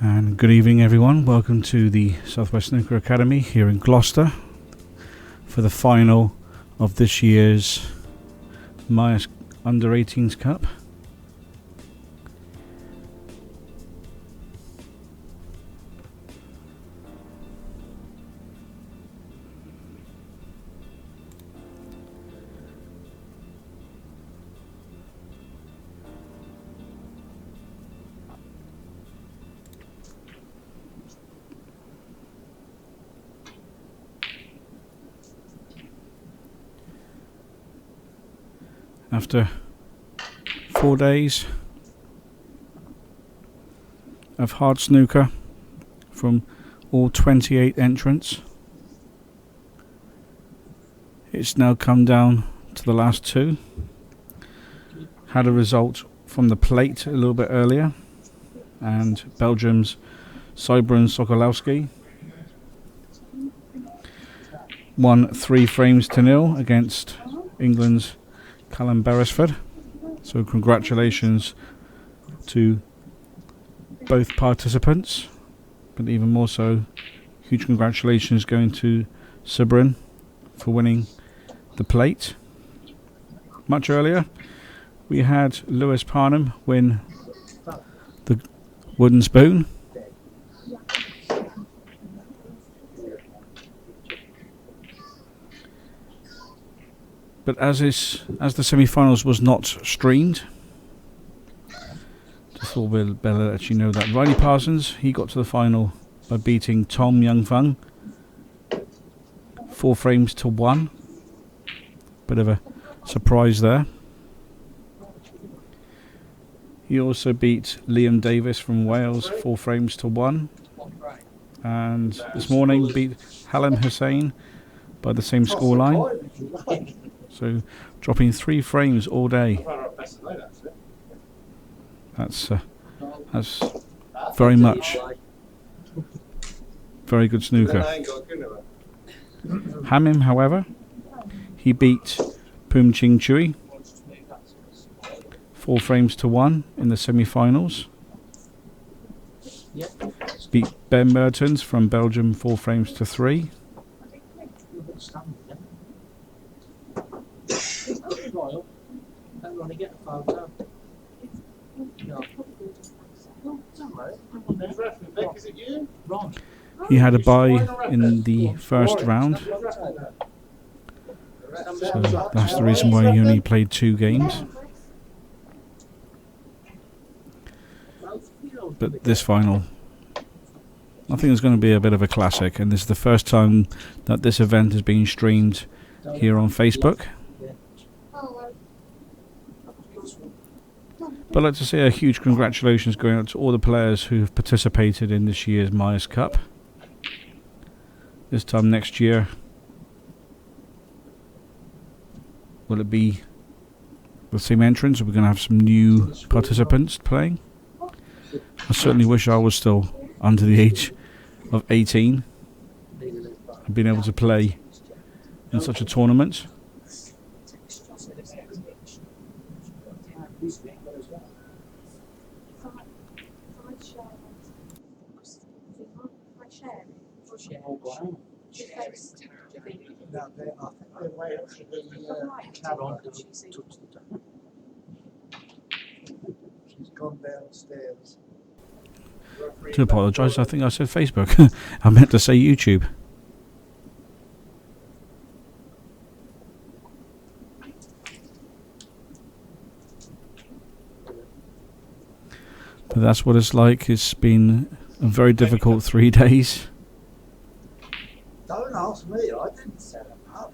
And good evening everyone, welcome to the Southwest Snooker Academy here in Gloucester for the final of this year's MIUS Under 18's Cup. After 4 days of hard snooker from all 28 entrants, it's now come down to the last two. Had a result from the plate a little bit earlier, and Belgium's Cybran Sokolowski won 3 frames to 0 against England's Callum Beresford. So congratulations to both participants, but even more so, huge congratulations going to Cybran for winning the plate. Much earlier we had Lewis Parnham win the wooden spoon. But as the semi-finals was not streamed, just thought we'd better let you know that Riley Parsons, he got to the final by beating Tom Young-Fung 4 frames to 1. Bit of a surprise there. He also beat Liam Davis from Wales 4 frames to 1, and this morning beat Halim Hussain by the same scoreline. So dropping 3 frames all day. That's very much very good snooker. Hamim, however, he beat Poom Ching Chui 4 frames to 1 in the semi-finals. Beat Ben Mertens from Belgium 4 frames to 3. He had a bye in the first round, so that's the reason why he only played 2 games. But this final, I think it's going to be a bit of a classic, and this is the first time that this event has been streamed here on Facebook. But I'd like to say a huge congratulations going out to all the players who have participated in this year's MIUS Cup. This time next year, will it be the same entrance, or are we going to have some new participants playing? I certainly wish I was still under the age of 18 and being able to play in such a tournament. To apologise, I think I said Facebook. I meant to say YouTube. But that's what it's like. It's been a very difficult 3 days. Don't ask me, I didn't set them up.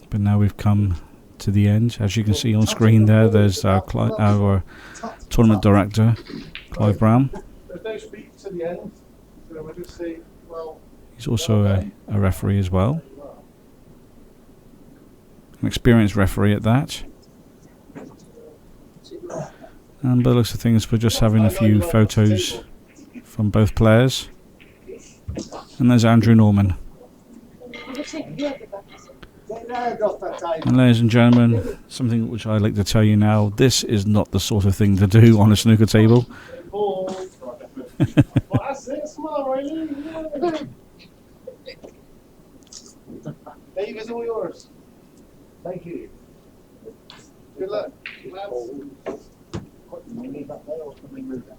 But now we've come to the end. As you can see on screen there, there's our tournament director, Clive Brown. He's also a referee as well. An experienced referee at that. And by the looks of things, we're just having a few photos from both players. And there's Andrew Norman. And ladies and gentlemen, something which I'd like to tell you now, this is not the sort of thing to do on a snooker table. Well, I said small, right? There you go, all yours. Thank you. Good luck. What, you need that there or can we move that?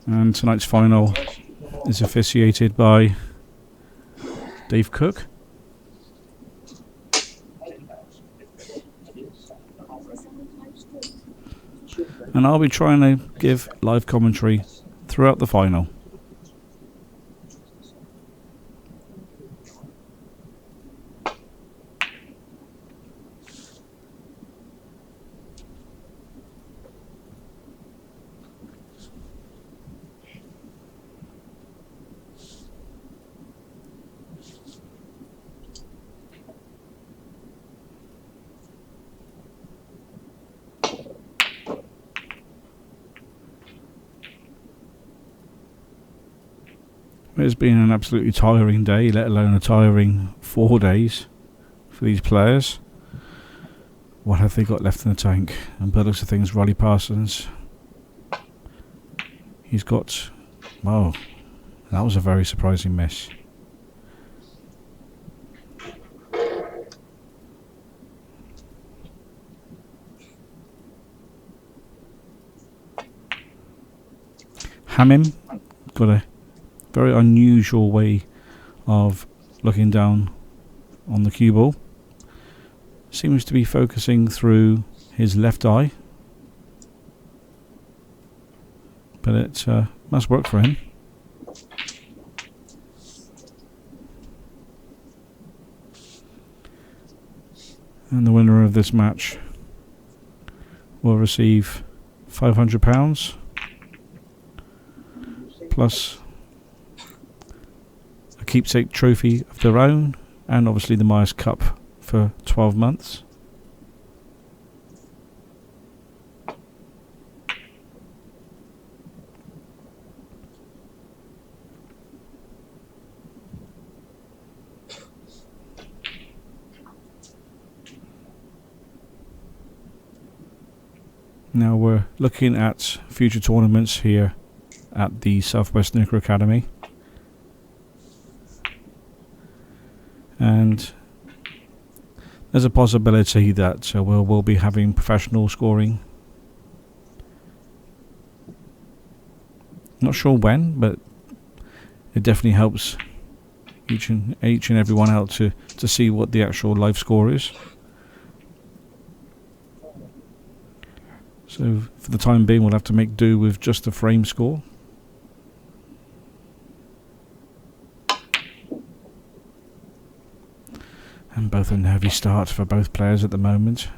And tonight's final is officiated by Dave Cook. And I'll be trying to give live commentary throughout the final. It's been an absolutely tiring day, let alone a tiring 4 days for these players. What have they got left in the tank? And by the looks of things, Riley Parsons, he's got, wow, that was a very surprising miss. Hamim got a very unusual way of looking down on the cue ball. Seems to be focusing through his left eye, but it must work for him. And the winner of this match will receive £500 plus a keepsake trophy of their own, and obviously the MIUS Cup for 12 months. Now we're looking at future tournaments here at the Southwest Snooker Academy, and there's a possibility that we'll be having professional scoring. Not sure when, but it definitely helps each and everyone out to see what the actual live score is. So for the time being, we'll have to make do with just the frame score. And both a nervy start for both players at the moment.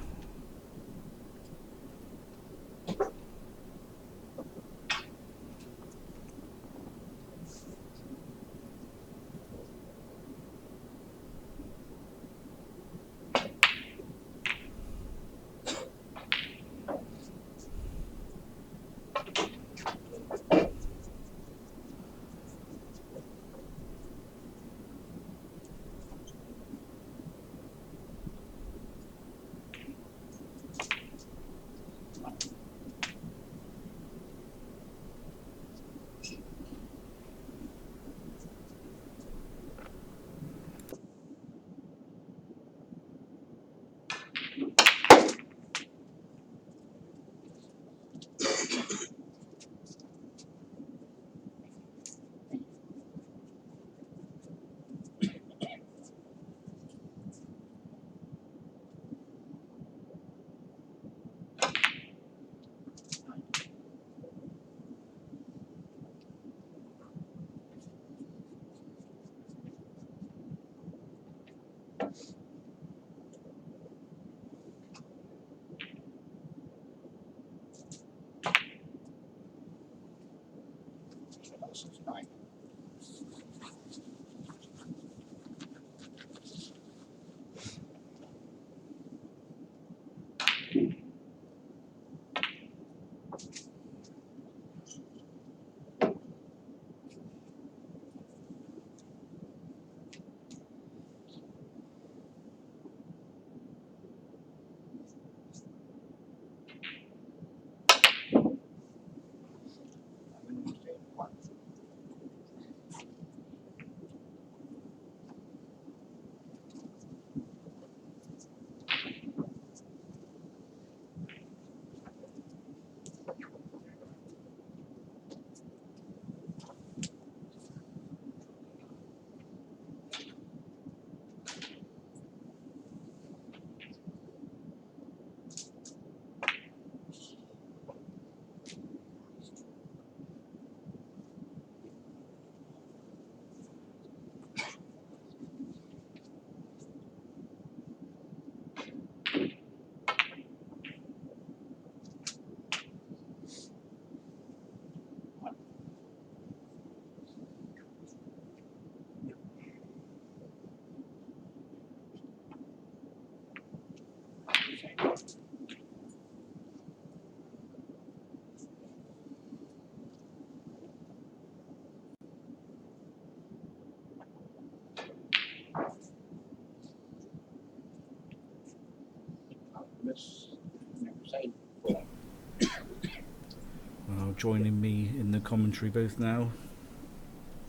joining me in the commentary booth now.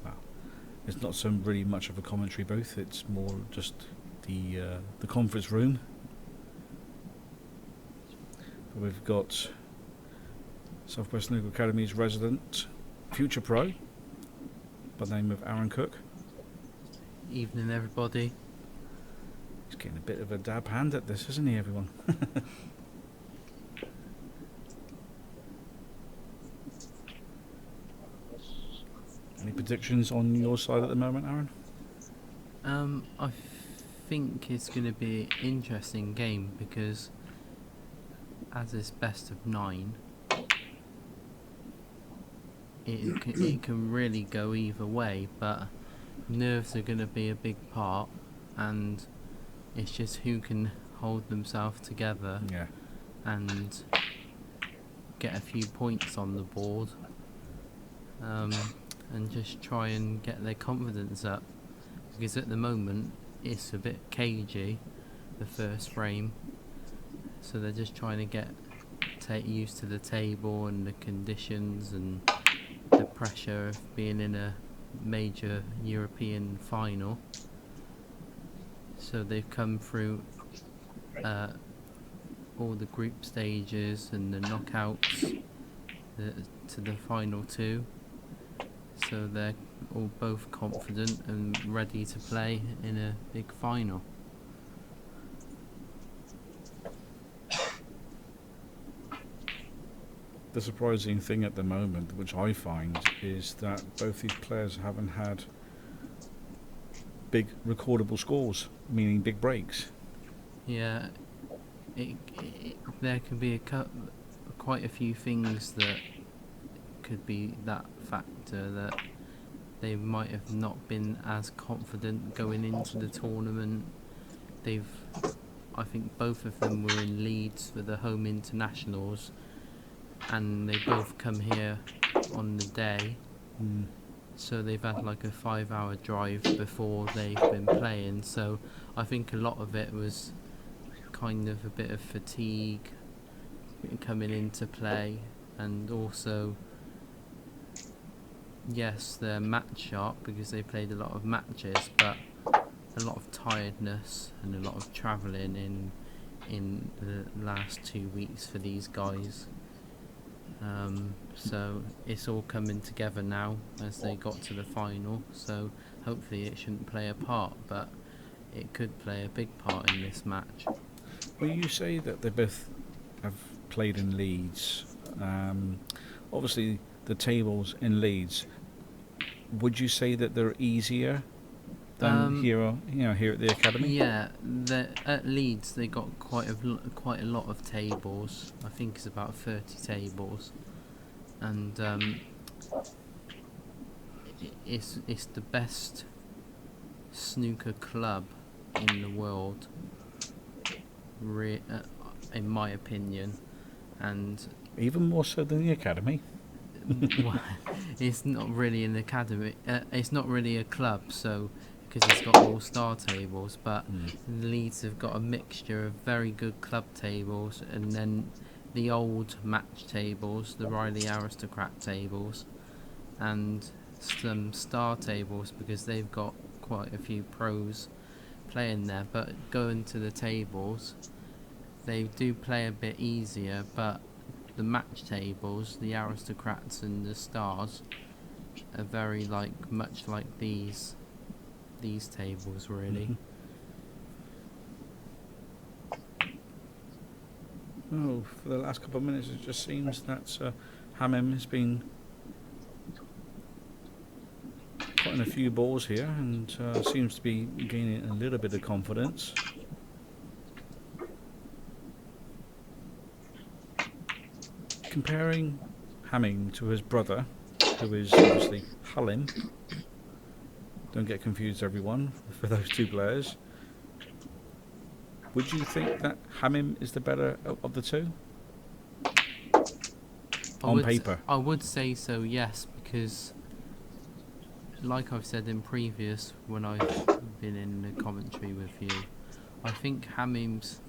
Well, it's not so really much of a commentary booth. It's more just the conference room. But we've got Southwest Snooker Academy's resident future pro by the name of Aaron Cook. Evening, everybody. He's getting a bit of a dab hand at this, isn't he, everyone? Any predictions on your side at the moment, Aaron? I think it's going to be an interesting game because as it's best of 9, it can really go either way, but nerves are going to be a big part, and it's just who can hold themselves together and get a few points on the board, and just try and get their confidence up, because at the moment it's a bit cagey, the first frame, so they're just trying to get used to the table and the conditions and the pressure of being in a major European final. So they've come through all the group stages and the knockouts to the final 2. So they're all both confident and ready to play in a big final. The surprising thing at the moment, which I find, is that both these players haven't had big recordable scores, meaning big breaks. Yeah, there can be quite a few things that could be that factor, that they might have not been as confident going into the tournament. I think both of them were in Leeds for the home internationals, and they both come here on the day. So they've had like a 5-hour drive before they've been playing, so I think a lot of it was kind of a bit of fatigue coming into play, and also yes, they're match sharp because they played a lot of matches, but a lot of tiredness and a lot of travelling in the last 2 weeks for these guys. So it's all coming together now as they got to the final, so hopefully it shouldn't play a part, but it could play a big part in this match. Well, you say that they both have played in Leeds. Obviously the tables in Leeds, would you say that they're easier than here at the academy? Yeah, at Leeds they got quite a lot of tables. I think it's about 30 tables, and it's the best snooker club in the world, in my opinion, and even more so than the academy. well, it's not really an academy. It's not really a club, so. Because it's got all star tables, but Leeds have got a mixture of very good club tables and then the old match tables, the Riley Aristocrat tables, and some star tables because they've got quite a few pros playing there. But going to the tables, they do play a bit easier, but the match tables, the Aristocrats and the stars, are very much like these tables, really. Oh, for the last couple of minutes it just seems that Hammam has been putting a few balls here and seems to be gaining a little bit of confidence. Comparing Hamming to his brother, who is obviously Halim. Don't get confused, everyone, for those two players. Would you think that Hammim is the better of the two? On paper? I would say so, yes, because like I've said in previous, when I've been in the commentary with you, I think Hammim's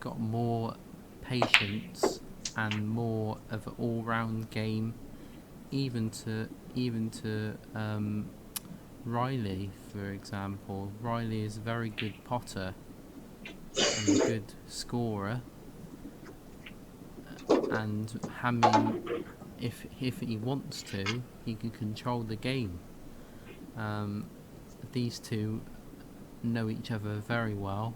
got more patience and more of an all-round game, even to Riley, for example. Riley is a very good potter and a good scorer, and Hamim, if he wants to, he can control the game. These two know each other very well.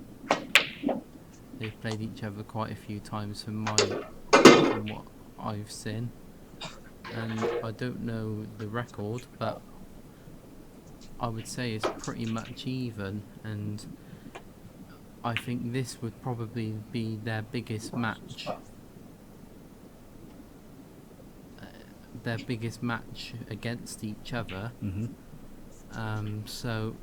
They've played each other quite a few times from what I've seen, and I don't know the record, but I would say it's pretty much even, and I think this would probably be their biggest match. Their biggest match against each other. So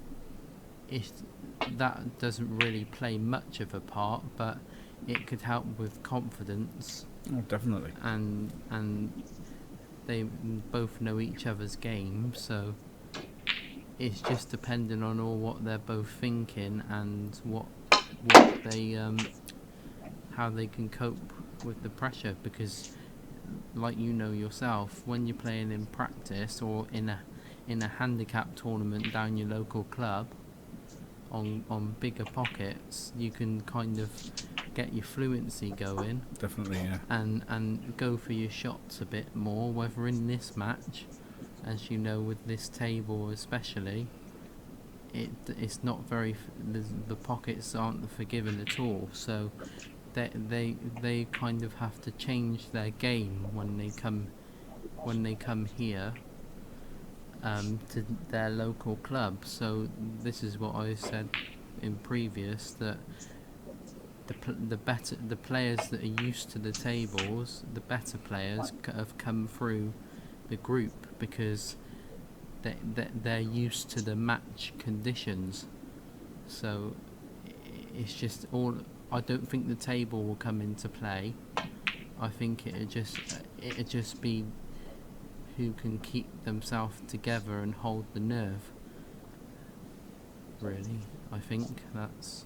that doesn't really play much of a part, but it could help with confidence. Oh, definitely. And they both know each other's game, so it's just depending on what they're both thinking and what they how they can cope with the pressure, because like you know yourself, when you're playing in practice or in a handicap tournament down your local club on bigger pockets, you can kind of get your fluency going. Definitely, yeah. And go for your shots a bit more, whether in this match, as you know, with this table especially, it's not very, the pockets aren't forgiving at all, so they kind of have to change their game when they come here to their local club. So this is what I said in previous, that the players that are used to the tables, the better players have come through the group because they're used to the match conditions. So it's just all. I don't think the table will come into play. I think it'd just be who can keep themselves together and hold the nerve. Really, I think that's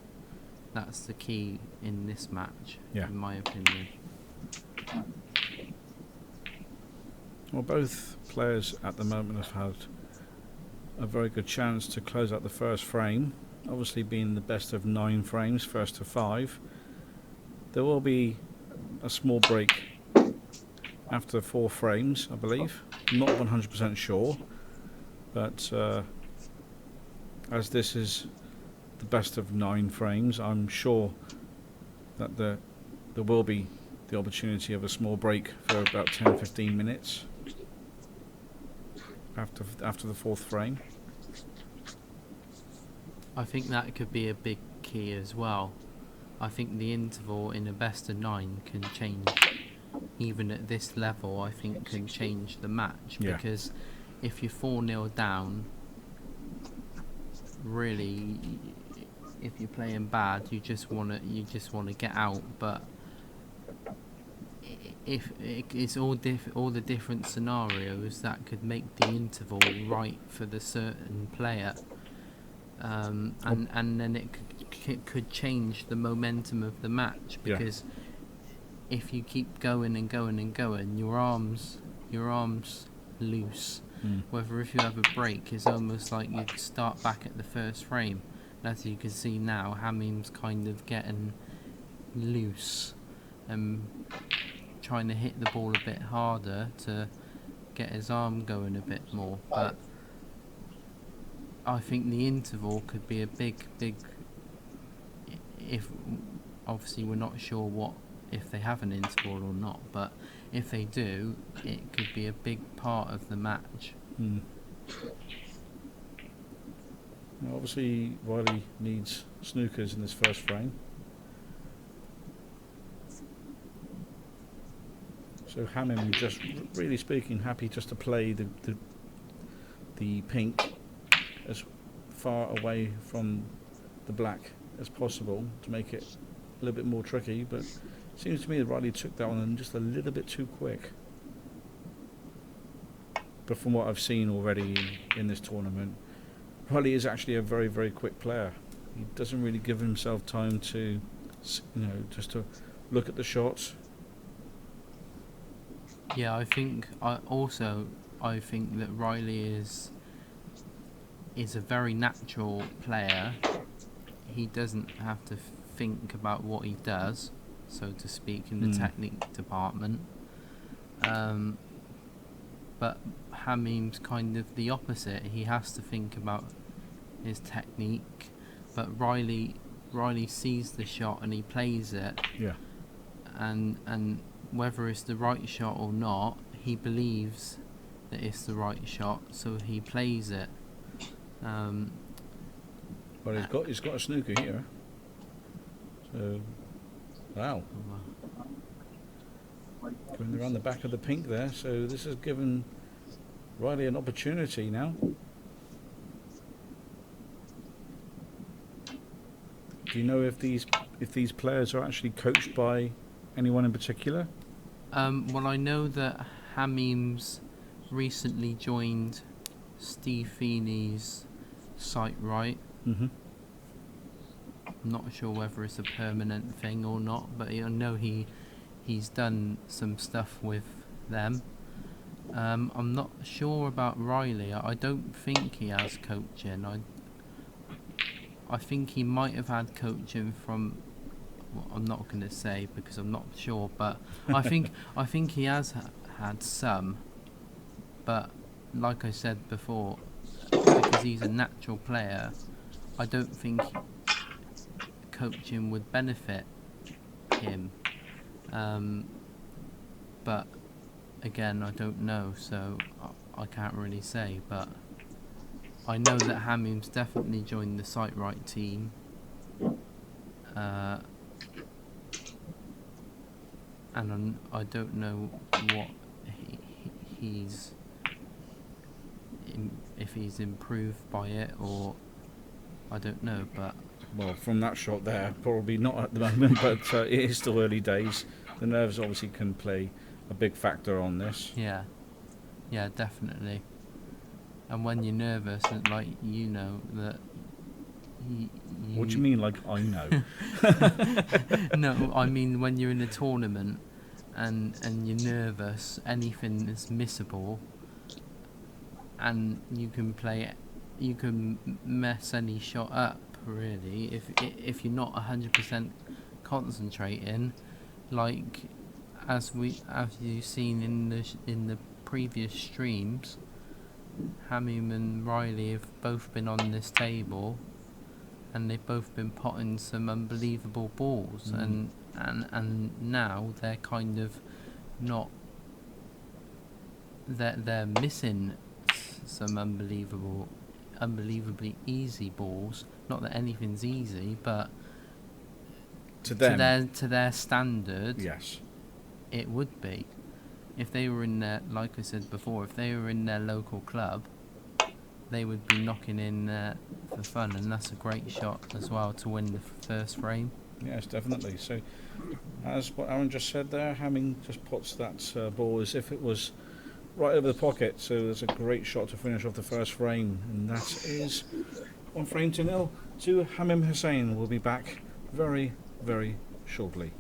the key in this match, in my opinion. Well, both players at the moment have had a very good chance to close out the first frame, obviously being the best of 9 frames, first to 5. There will be a small break after 4 frames, I believe. I'm not 100% sure, but as this is the best of 9 frames, I'm sure that there will be the opportunity of a small break for about 10-15 minutes after the 4th frame. I think that could be a big key as well. I think the interval in a best of 9 can change, even at this level. I think can change the match, because if you're 4-0 down, really, if you're playing bad, you just want to get out. But if it's all the different scenarios that could make the interval right for the certain player, and then it could change the momentum of the match, because if you keep going and going and going, your arms loose. Whether if you have a break, it's almost like you start back at the first frame. As you can see now, Hamim's kind of getting loose and trying to hit the ball a bit harder to get his arm going a bit more. But I think the interval could be a big, if obviously we're not sure if they have an interval or not, but if they do, it could be a big part of the match. Now obviously Riley needs snookers in this first frame, so Hamim, just really speaking, happy just to play the pink as far away from the black as possible to make it a little bit more tricky, but it seems to me that Riley took that one just a little bit too quick. But from what I've seen already in this tournament, Riley is actually a very, very quick player. He doesn't really give himself time to, just to look at the shots. Yeah, I think I think that Riley is a very natural player. He doesn't have to think about what he does, so to speak, in the technique department. But Hamim's kind of the opposite. He has to think about his technique, but Riley sees the shot and he plays it. Yeah. And whether it's the right shot or not, he believes that it's the right shot, so he plays it. But he's got a snooker here. So, wow. Going around the back of the pink there. So this has given Riley an opportunity now. Do you know if these players are actually coached by anyone in particular? Well, I know that Hamim's recently joined Steve Feeney's site, right? Mm-hmm. I'm not sure whether it's a permanent thing or not, but I know he's done some stuff with them. I'm not sure about Riley. I don't think he has coaching. I think he might have had coaching from. Well, I'm not going to say because I'm not sure, but I think he has had some. But like I said before, because he's a natural player, I don't think coaching would benefit him. But again, I don't know, so I can't really say. But I know that Hamim's definitely joined the Sight Right team. And I don't know what he's if he's improved by it, or I don't know, but Well, from that shot there, probably not at the moment, but it is still early days. The nerves obviously can play a big factor on this. yeah, definitely. And when you're nervous, and like you know that. What do you mean, like I know? No, I mean when you're in a tournament and you're nervous, anything is missable, and you can mess any shot up really if you're not 100% concentrating, like as you've seen in the previous streams. Hamim and Riley have both been on this table, and they've both been potting some unbelievable balls, and now they're kind of not. They're missing some unbelievably easy balls. Not that anything's easy, but To them, to their standard, yes. it would be. If they were in their, like I said before, if they were in their local club, they would be knocking in for fun, and that's a great shot as well to win the first frame. Yes, definitely. So, as what Aaron just said there, Hamming just puts that ball as if it was right over the pocket. So there's a great shot to finish off the first frame, and that is 1-0 to Hamim Hussain. We'll be back very, very shortly.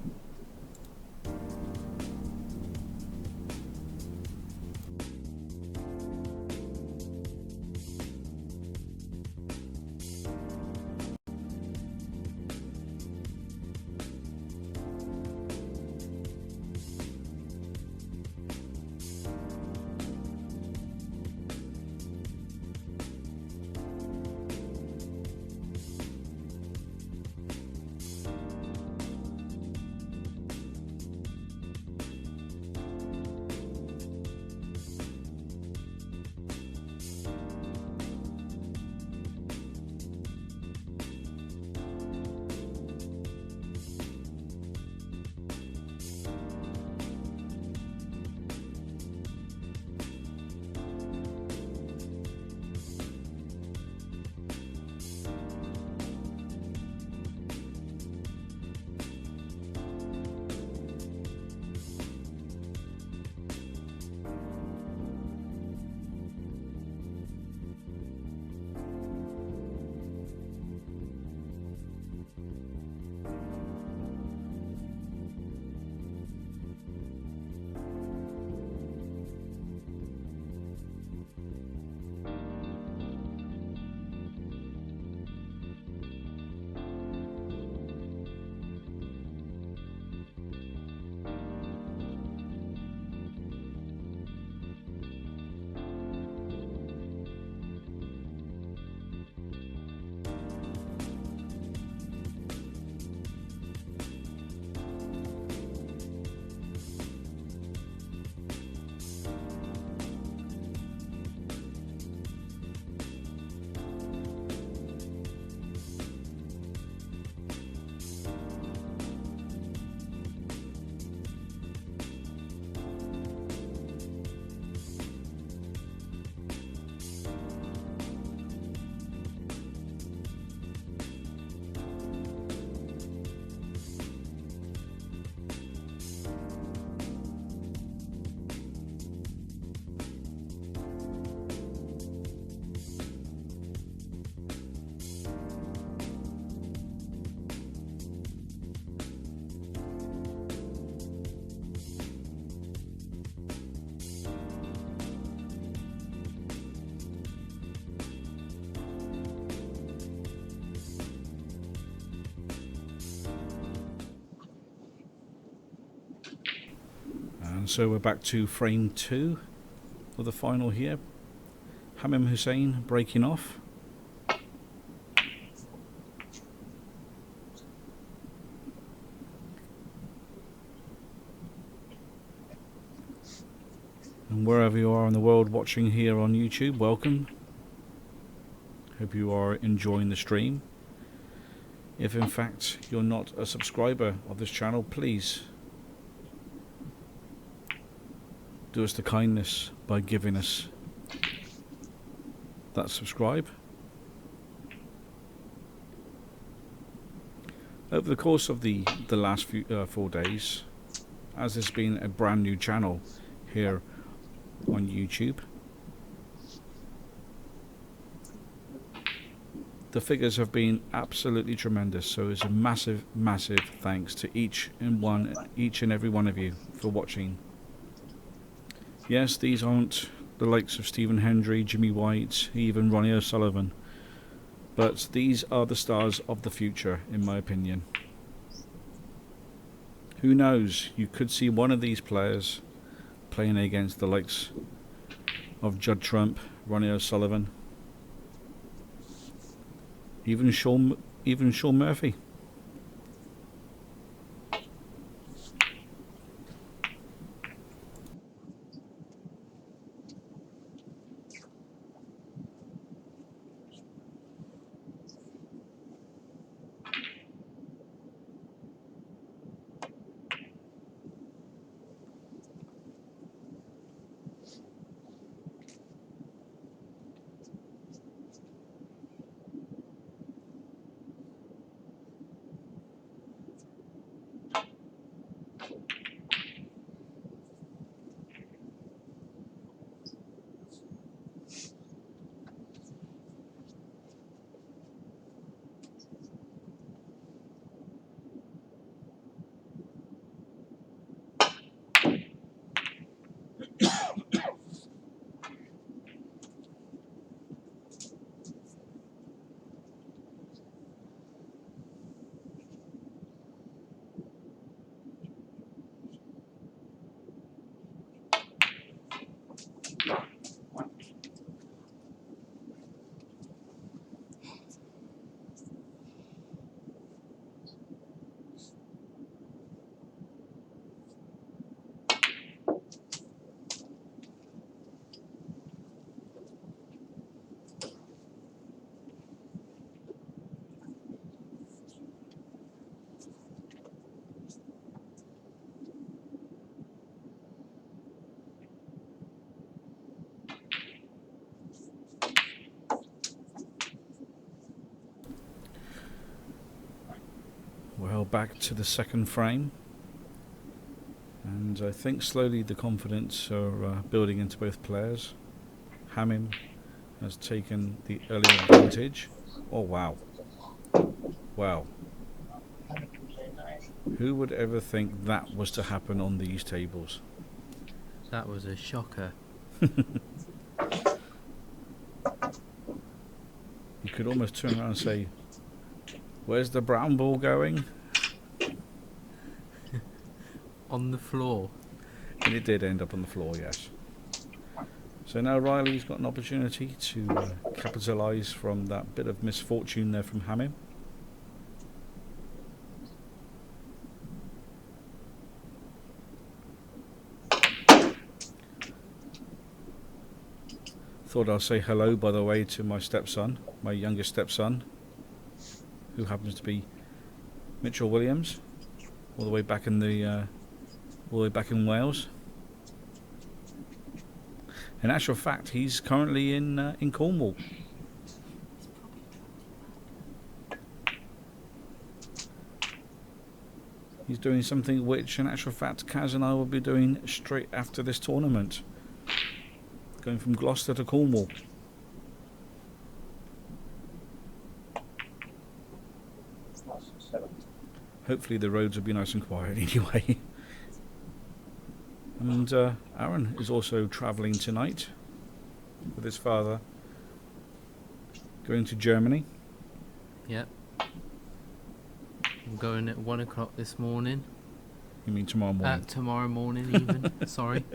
And so we're back to frame 2 of the final here. Hamim Hussein breaking off. And wherever you are in the world watching here on YouTube, welcome. Hope you are enjoying the stream. If in fact you're not a subscriber of this channel, please do us the kindness by giving us that subscribe. Over the course of the last 4 days, as there's been a brand new channel here on YouTube, the figures have been absolutely tremendous. So it's a massive thanks to each and every one of you for watching. Yes, these aren't the likes of Stephen Hendry, Jimmy White, even Ronnie O'Sullivan, but these are the stars of the future, in my opinion. Who knows, you could see one of these players playing against the likes of Judd Trump, Ronnie O'Sullivan, even Sean Murphy. Well, back to the second frame, and I think slowly the confidence are building into both players. Hamim has taken the early advantage. Oh wow, wow, who would ever think that was to happen on these tables? That was a shocker. You could almost turn around and say, where's the brown ball going? On the floor. And it did end up on the floor, yes. So now Riley's got an opportunity to capitalise from that bit of misfortune there from Hamim. Thought I'll say hello, by the way, to my stepson, my youngest stepson, who happens to be Mitchell Williams, all the way back in Wales. In actual fact, he's currently in Cornwall. He's doing something which, in actual fact, Kaz and I will be doing straight after this tournament. Going from Gloucester to Cornwall. Hopefully the roads will be nice and quiet anyway. And Aaron is also travelling tonight with his father, going to Germany. Yep. I'm going at 1 o'clock this morning. You mean tomorrow morning? Tomorrow morning, even. Sorry.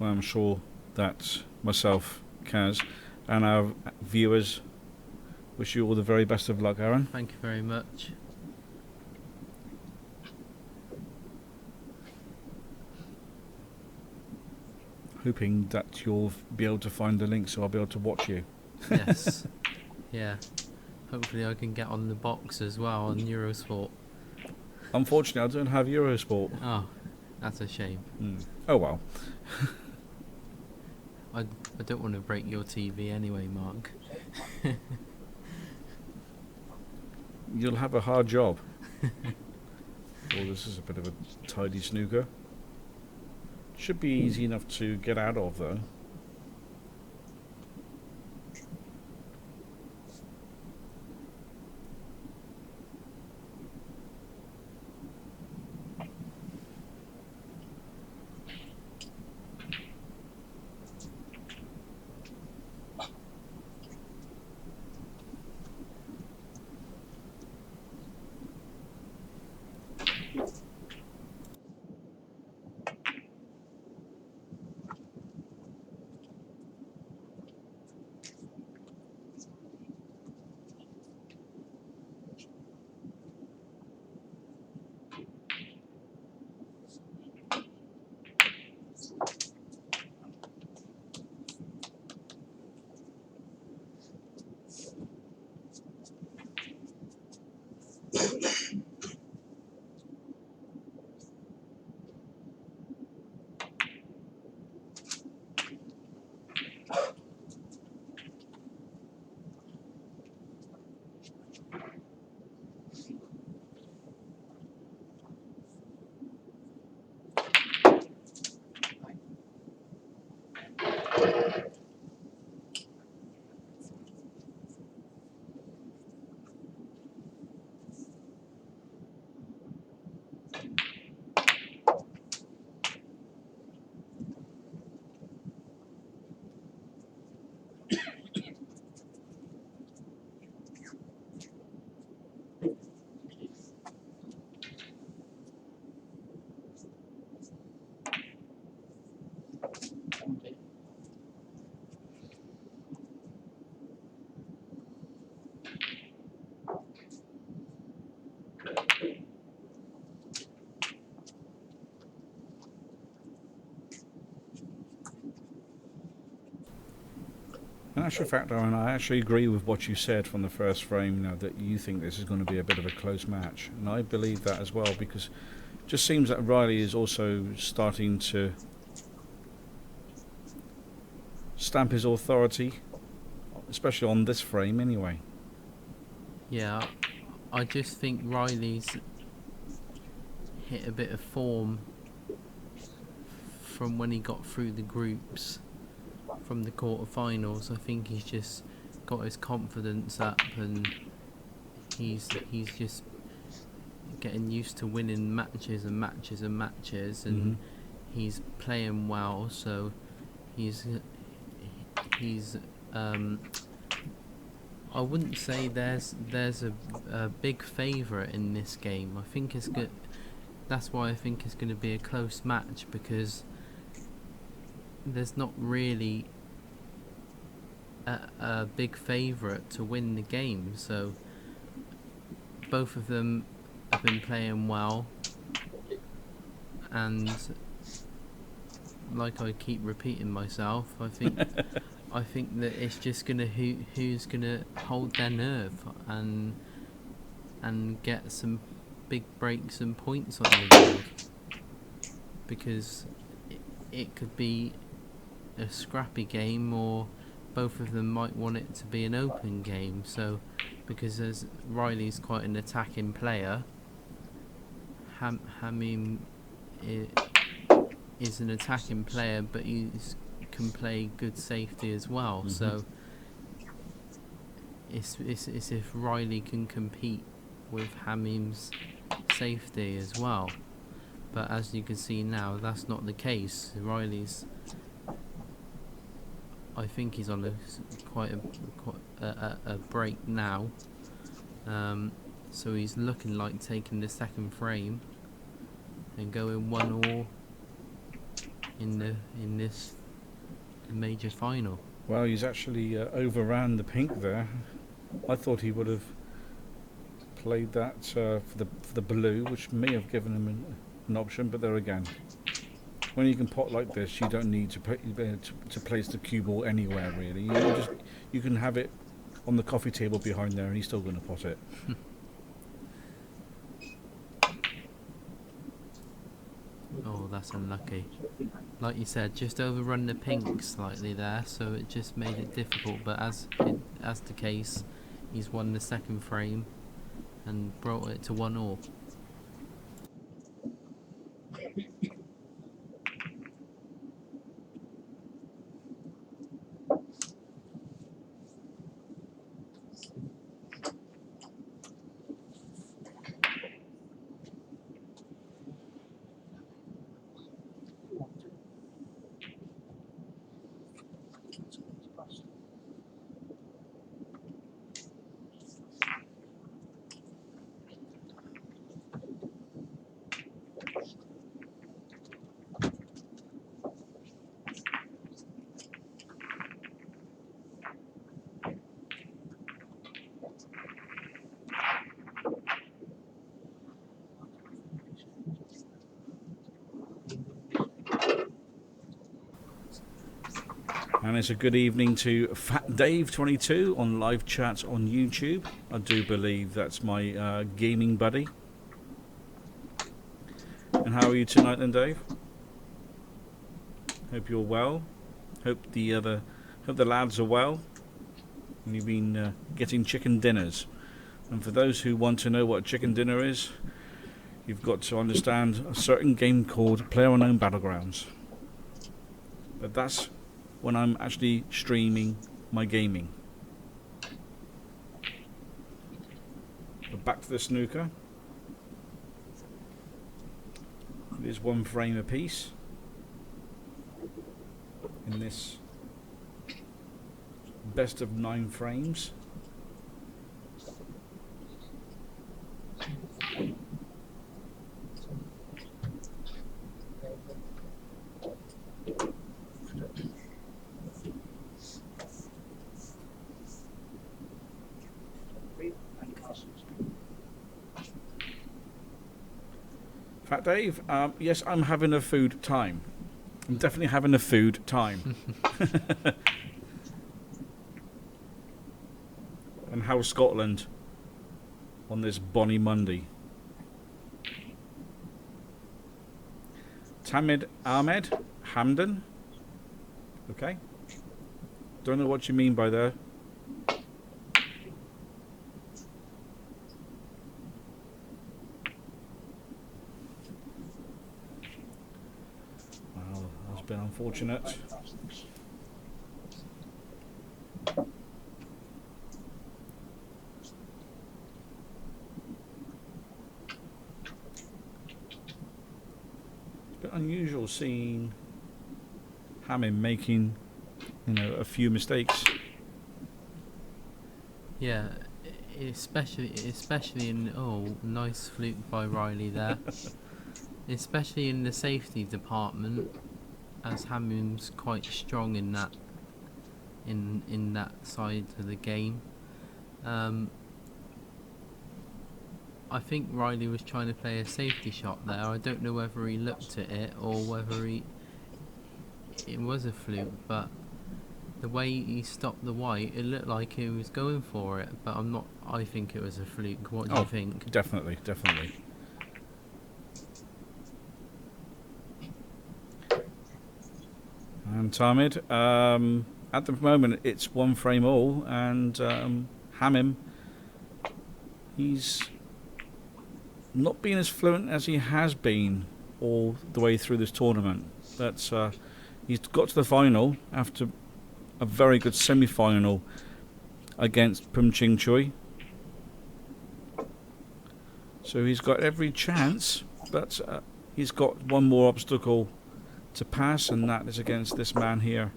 Well, I'm sure that myself, Kaz, and our viewers wish you all the very best of luck, Aaron. Thank you very much. Hoping that you'll be able to find the link so I'll be able to watch you. Yes. Yeah. Hopefully I can get on the box as well on Eurosport. Unfortunately, I don't have Eurosport. Oh, that's a shame. Oh well. I don't want to break your TV anyway, Mark. You'll have a hard job. Well, this is a bit of a tidy snooker. Should be easy enough to get out of, though. In actual fact, Aaron, I actually agree with what you said from the first frame, that you think this is going to be a bit of a close match. And I believe that as well, because it just seems that Riley is also starting to stamp his authority, especially on this frame anyway. Yeah, I just think Riley's hit a bit of form from when he got through the groups. From the quarterfinals, I think he's just got his confidence up, and he's just getting used to winning matches and matches and matches, and he's playing well. So he's I wouldn't say there's a big favourite in this game. I think it's good. That's why I think it's going to be a close match, because there's not really a big favourite to win the game. So both of them have been playing well, and like I keep repeating myself, I think that it's just gonna who's gonna hold their nerve and get some big breaks and points on the board, because it could be a scrappy game, or both of them might want it to be an open game. So because as Riley's quite an attacking player, Hamim is an attacking player, but he can play good safety as well. So it's if Riley can compete with Hamim's safety as well. But as you can see now, that's not the case. Riley's, I think he's on quite a break now. So he's looking like taking the second frame and going 1-all in this major final. Well, he's actually overran the pink there. I thought he would have played that for the blue, which may have given him an option. But there again, when you can pot like this, you don't need to place the cue ball anywhere really. You can have it on the coffee table behind there, and he's still going to pot it. Oh, that's unlucky. Like you said, just overrun the pink slightly there, so it just made it difficult. But as the case, he's won the second frame and brought it to 1-all. And it's a good evening to Fat Dave 22 on live chat on YouTube. I do believe that's my gaming buddy. And how are you tonight then, Dave? Hope you're well. Hope the lads are well. And you've been getting chicken dinners. And for those who want to know what chicken dinner is, you've got to understand a certain game called PlayerUnknown Battlegrounds. But that's when I'm actually streaming my gaming. But back to the snooker. It is 1 frame apiece in this best of 9 frames. Fat Dave, yes, I'm having a food time. I'm definitely having a food time. And how's Scotland on this bonny Monday? Tamid Ahmed Hamden. Okay. Don't know what you mean by there. Well, that's been unfortunate. Unusual seeing Hammond making, a few mistakes. Yeah, especially in nice fluke by Riley there. Especially in the safety department, as Hammond's quite strong in that side of the game. I think Riley was trying to play a safety shot there. I don't know whether he looked at it or whether it was a fluke, but the way he stopped the white, it looked like he was going for it, but I think it was a fluke. What do you think? Definitely. And Tamid, at the moment it's 1 frame all, and Hammim, he's not been as fluent as he has been all the way through this tournament. But he's got to the final after a very good semi-final against Pum Ching Chui. So he's got every chance, but he's got 1 more obstacle to pass, and that is against this man here,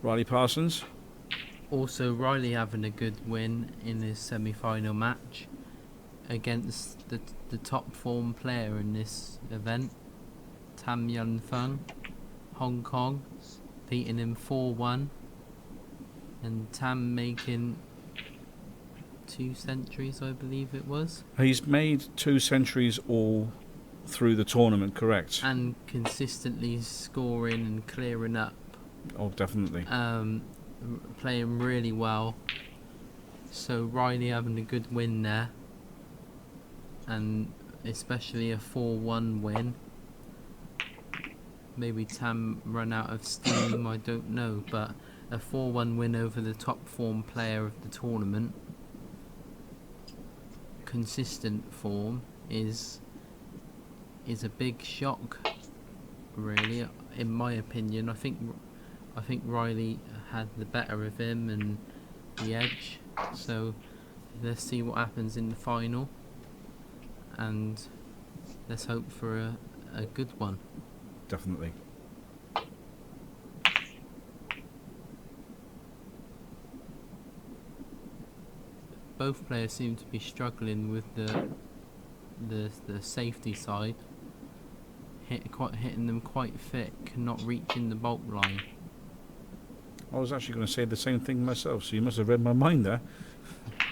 Riley Parsons. Also, Riley having a good win in his semi-final match against the top form player in this event, Tam Yun Fung, Hong Kong, beating him 4-1, and Tam making 2 centuries, I believe it was. He's made 2 centuries all through the tournament, correct? And consistently scoring and clearing up. Oh, definitely. Playing really well. So Riley having a good win there. And especially a 4-1 win. Maybe Tam run out of steam, I don't know. But a 4-1 win over the top form player of the tournament. Consistent form is a big shock, really, in my opinion. I think Riley had the better of him and the edge. So let's see what happens in the final, and let's hope for a good one. Definitely. Both players seem to be struggling with the safety side. Hitting them quite thick, not reaching the bulk line. I was actually going to say the same thing myself, so you must have read my mind there.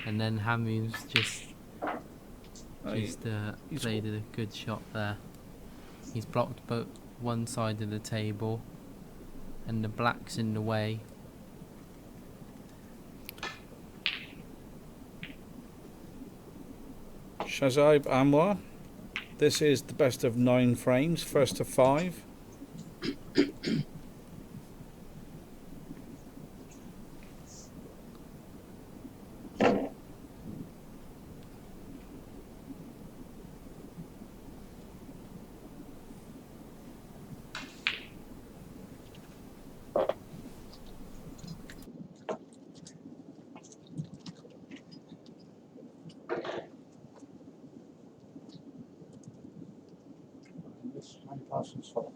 And then Hamu's just played a good shot there. He's blocked both one side of the table, and the black's in the way. Shazad Anwar. This is the best of 9 frames, first to 5. Parsons fault.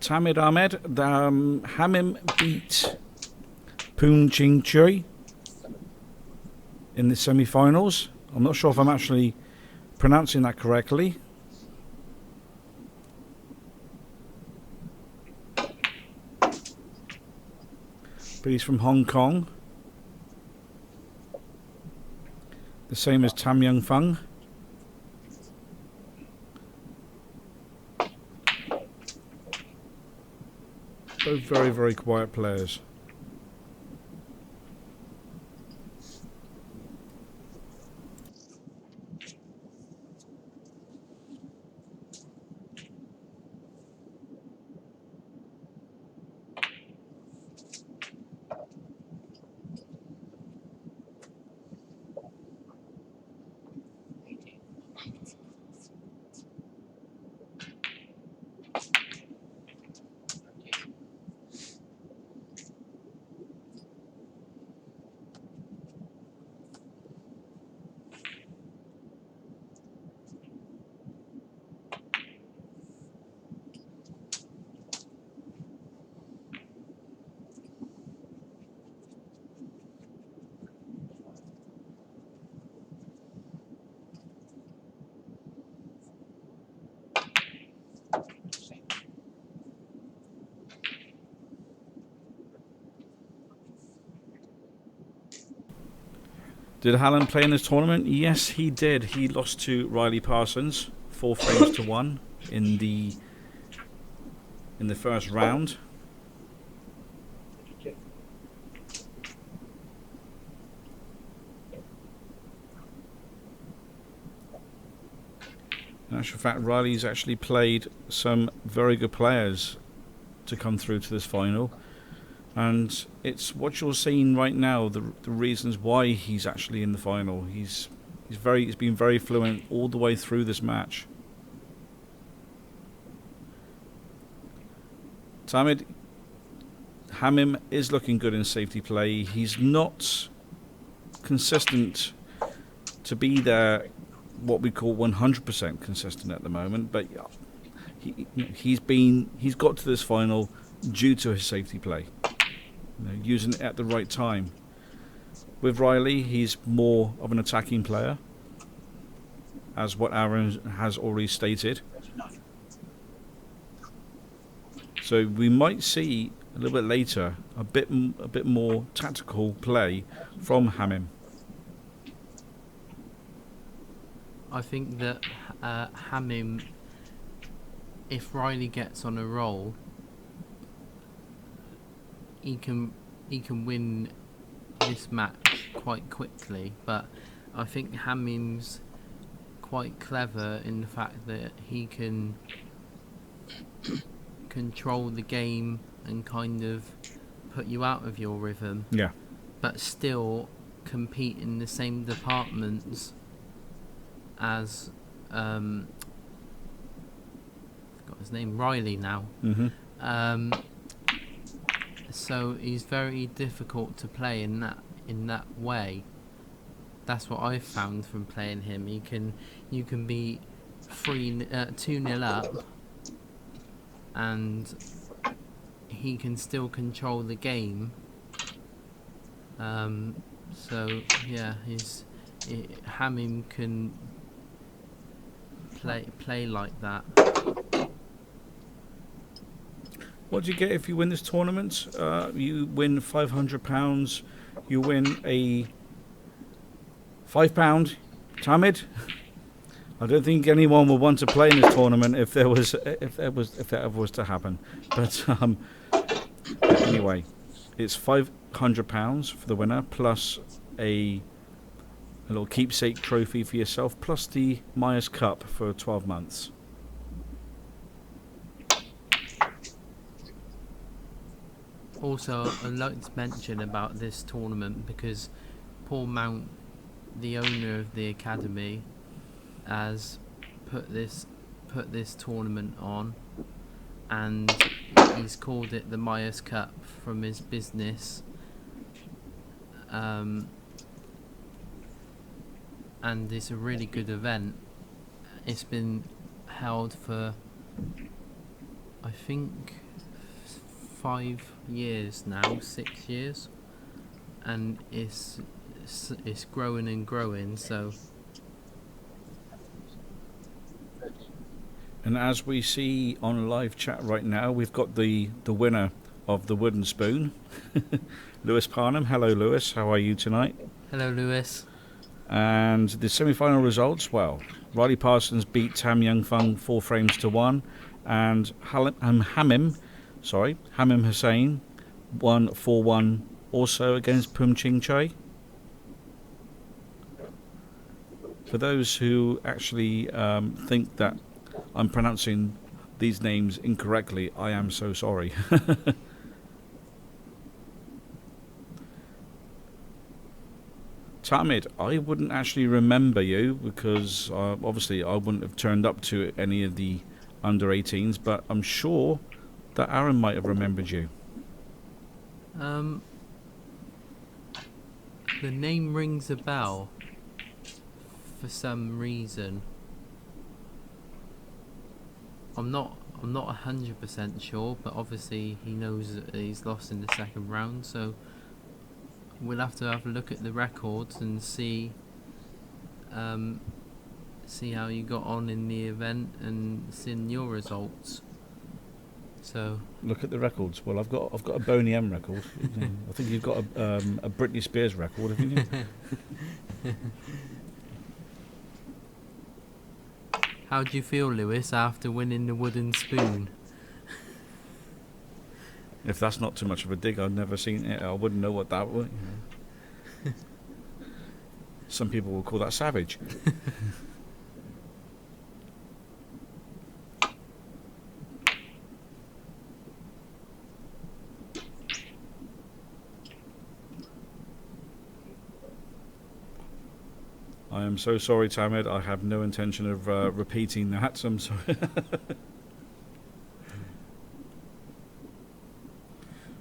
Tamid Ahmed, Hamim beat Poon Ching Chui in the semi-finals. I'm not sure if I'm actually pronouncing that correctly. But he's from Hong Kong. The same as Tam Young Fung. Both very, very quiet players. Did Hallam play in this tournament? Yes, he did. He lost to Riley Parsons, 4 frames to 1 in the first round. actual fact, Riley's actually played some very good players to come through to this final, and it's what you're seeing right now. The reasons why he's actually in the final. He's been very fluent all the way through this match. Tamid Hamim is looking good in safety play. He's not consistent to be there, what we call 100% consistent at the moment, but he's got to this final due to his safety play, using it at the right time. With Riley, he's more of an attacking player, as what Aaron has already stated. So we might see a little bit later a bit more tactical play from Hamim. I think that Hamim, if Riley gets on a roll, he can win this match quite quickly. But I think Hamim's quite clever in the fact that he can control the game and kind of put you out of your rhythm. Yeah. But still compete in the same departments as forgot his name, Riley now. Mm-hmm. So he's very difficult to play in that way. That's what I've found from playing him. You can be 2-0 up, and he can still control the game. So yeah, Hamim can play like that. What do you get if you win this tournament? You win £500. You win a £5. Tamid, I don't think anyone would want to play in this tournament if that ever was to happen. But anyway, it's £500 for the winner, plus a little keepsake trophy for yourself, plus the MIUS Cup for 12 months. Also, I'd like to mention about this tournament, because Paul Mount, the owner of the academy, has put this tournament on, and he's called it the MIUS Cup from his business. And it's a really good event. It's been held for, I think, 5 years now, 6 years, and it's growing and growing. So, and as we see on live chat right now, we've got the winner of the wooden spoon, Lewis Parnham. Hello, Lewis. How are you tonight? hello, Lewis. And the semi-final results, well, Riley Parsons beat Tam Young Fung 4 frames to 1, and Hamim Hussain won 4-1 also against Pum Ching Chai. For those who actually think that I'm pronouncing these names incorrectly, I am so sorry. Tamid, I wouldn't actually remember you, because obviously I wouldn't have turned up to any of the under 18s, but I'm sure that Aaron might have remembered you. The name rings a bell for some reason. I'm not 100% sure, but obviously he knows that he's lost in the second round, so we'll have to have a look at the records and see how you got on in the event and seeing your results. So look at the records. Well, I've got a Boney M record. I think you've got a Britney Spears record, haven't you? how do you feel, Lewis, after winning the wooden spoon? If that's not too much of a dig, I've never seen it. I wouldn't know what that was. Some people will call that savage. I am so sorry, Tamid. I have no intention of repeating that. I'm sorry.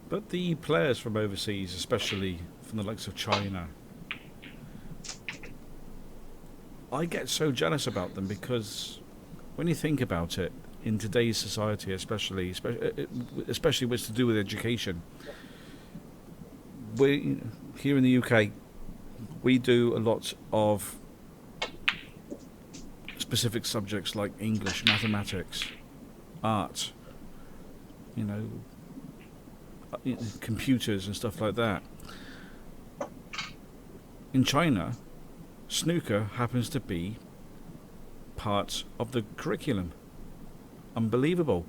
But the players from overseas, especially from the likes of China, I get so jealous about them because when you think about it, in today's society, especially what's to do with education, we here in the UK, we do a lot of specific subjects like English, mathematics, art, you know, computers and stuff like that. In China, snooker happens to be part of the curriculum. Unbelievable.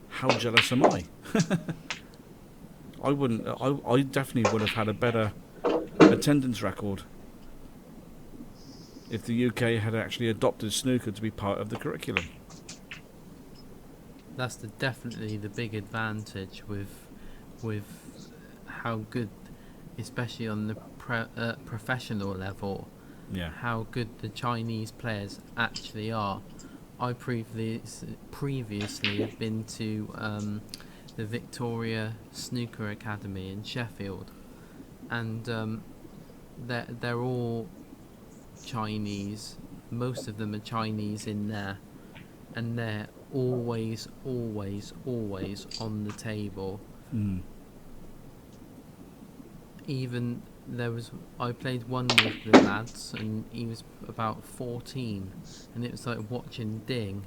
How jealous am I? I definitely would have had a better attendance record if the UK had actually adopted snooker to be part of the curriculum. That's definitely the big advantage with how good, especially on the professional level, how good the Chinese players actually are. I previously have been to the Victoria Snooker Academy in Sheffield, and they're all Chinese. Most of them are Chinese in there, and they're always on the table. Even I played one with the lads, and he was about 14, and it was like watching Ding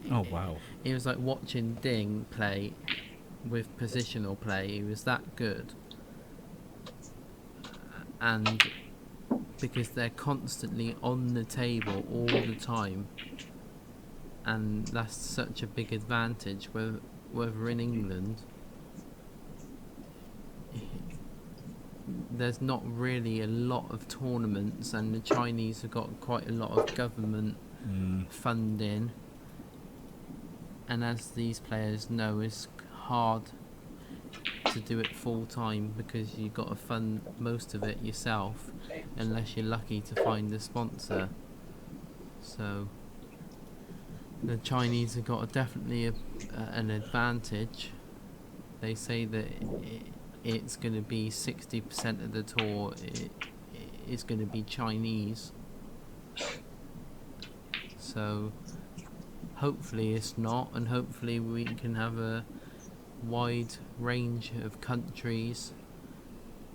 Oh wow! It was like watching Ding play with positional play. He was that good, and because they're constantly on the table all the time, and that's such a big advantage. Whether in England, there's not really a lot of tournaments, and the Chinese have got quite a lot of government funding, and as these players know, it's hard to do it full time because you've got to fund most of it yourself unless you're lucky to find a sponsor. So the Chinese have got definitely an advantage. They say that it's going to be 60% of the tour is going to be Chinese. So hopefully it's not, and hopefully we can have a wide range of countries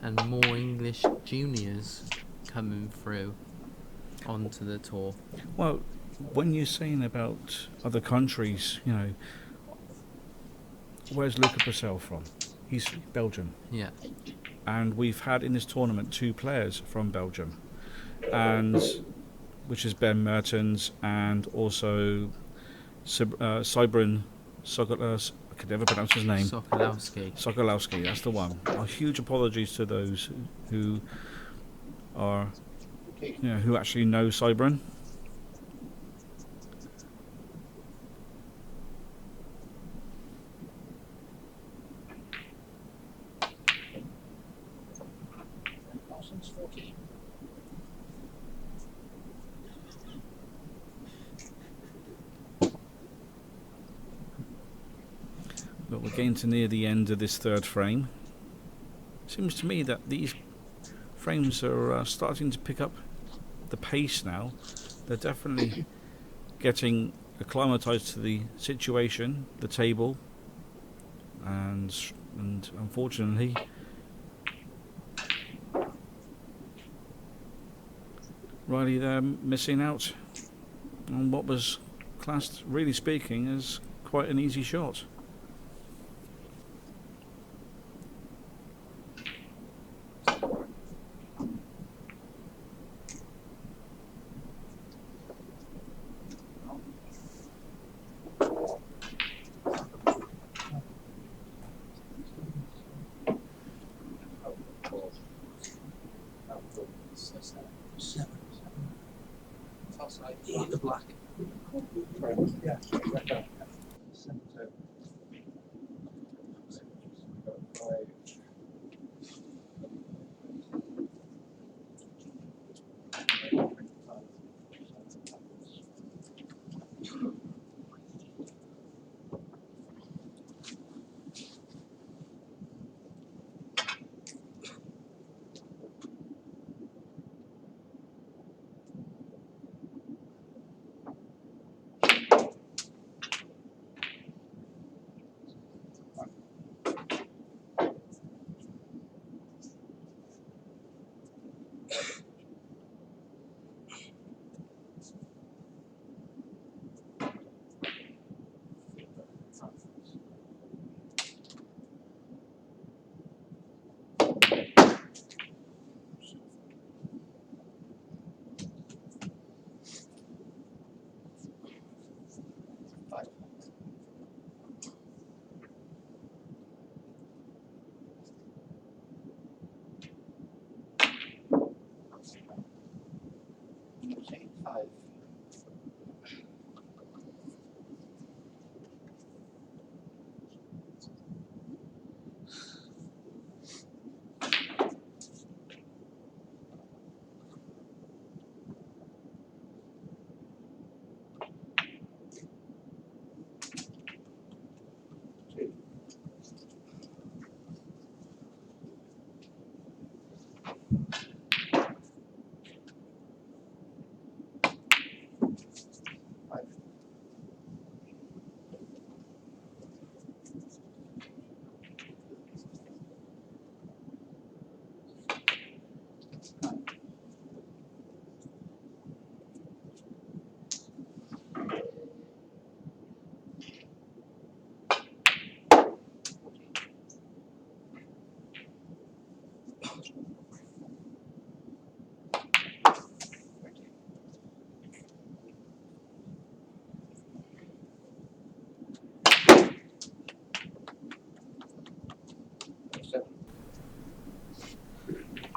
and more English juniors coming through onto the tour. Well, when you're saying about other countries, you know, where's Luca Purcell from? He's Belgium. Yeah. And we've had in this tournament 2 players from Belgium, and which is Ben Mertens and also Cybrin I could never pronounce his name. Sokolowski, that's the one. Huge apologies to those who are, you know, who actually know Cybrin. But we're getting to near the end of this 3rd frame. Seems to me that these frames are starting to pick up the pace now. They're definitely getting acclimatized to the situation, the table, and unfortunately Riley there missing out on what was classed, really speaking, as quite an easy shot. The black. Yeah.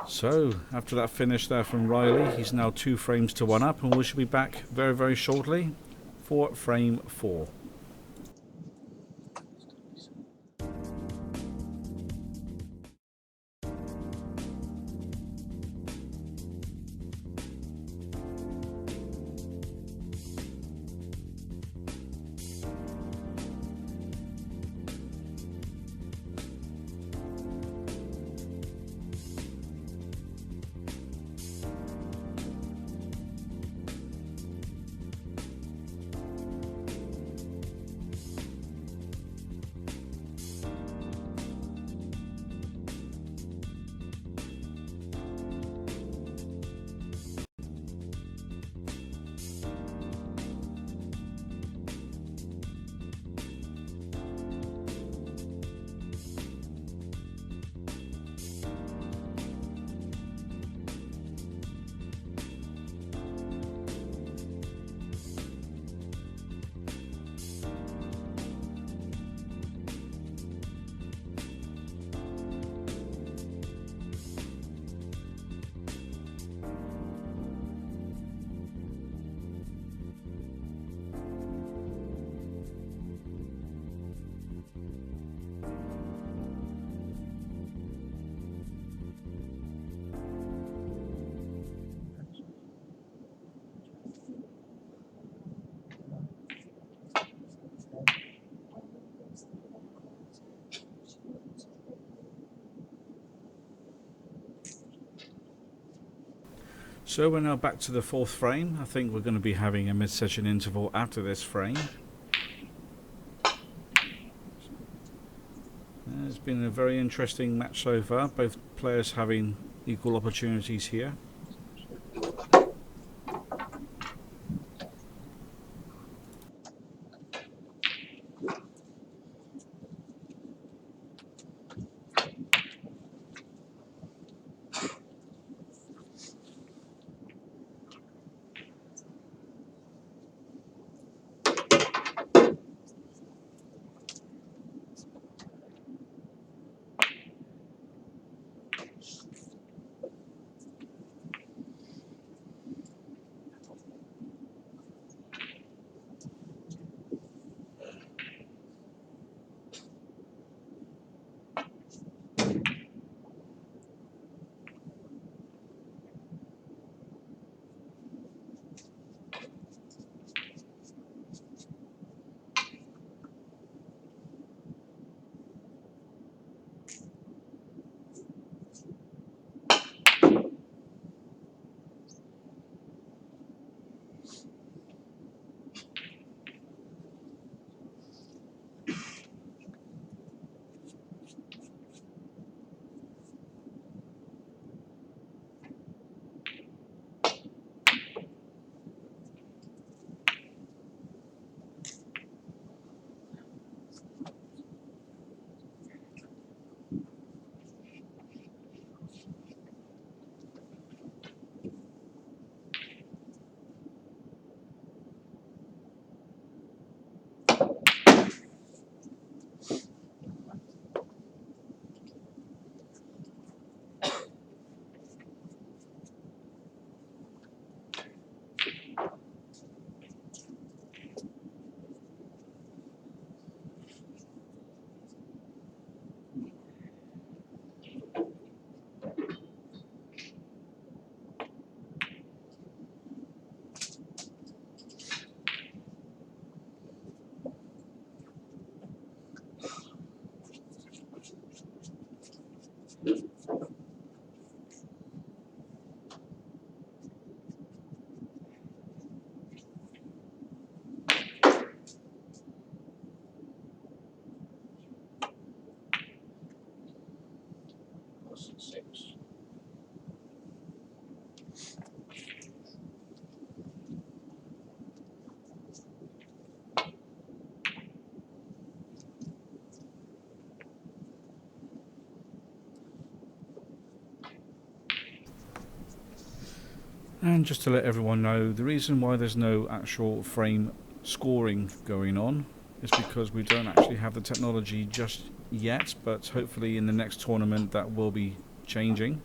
So, after that finish there from Riley, he's now 2 frames to 1 up, and we should be back very, very shortly for frame 4. So we're now back to the 4th frame. I think we're going to be having a mid-session interval after this frame. It's been a very interesting match so far, both players having equal opportunities here. And just to let everyone know, the reason why there's no actual frame scoring going on is because we don't actually have the technology just yet, but hopefully in the next tournament that will be changing.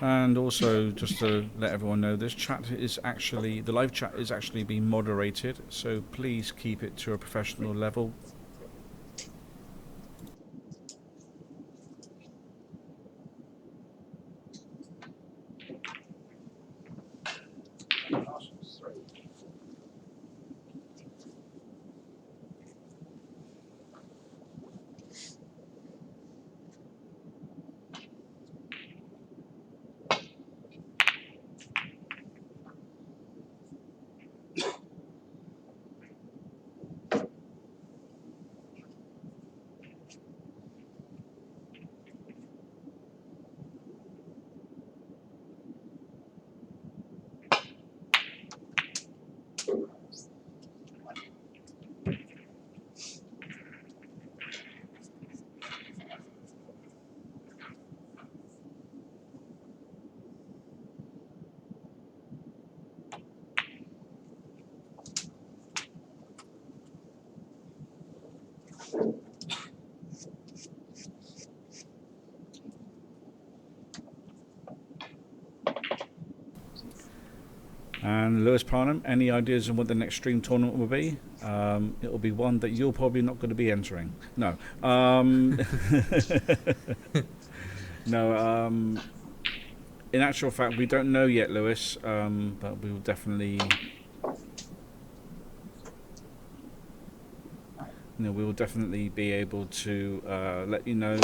And also, just to let everyone know, this chat is actually, the live chat is actually being moderated, so please keep it to a professional level. And Lewis Parnham, any ideas on what the next stream tournament will be? It will be one that you're probably not going to be entering. No. No. In actual fact, we don't know yet, Lewis, but we will definitely... we will definitely be able to let you know.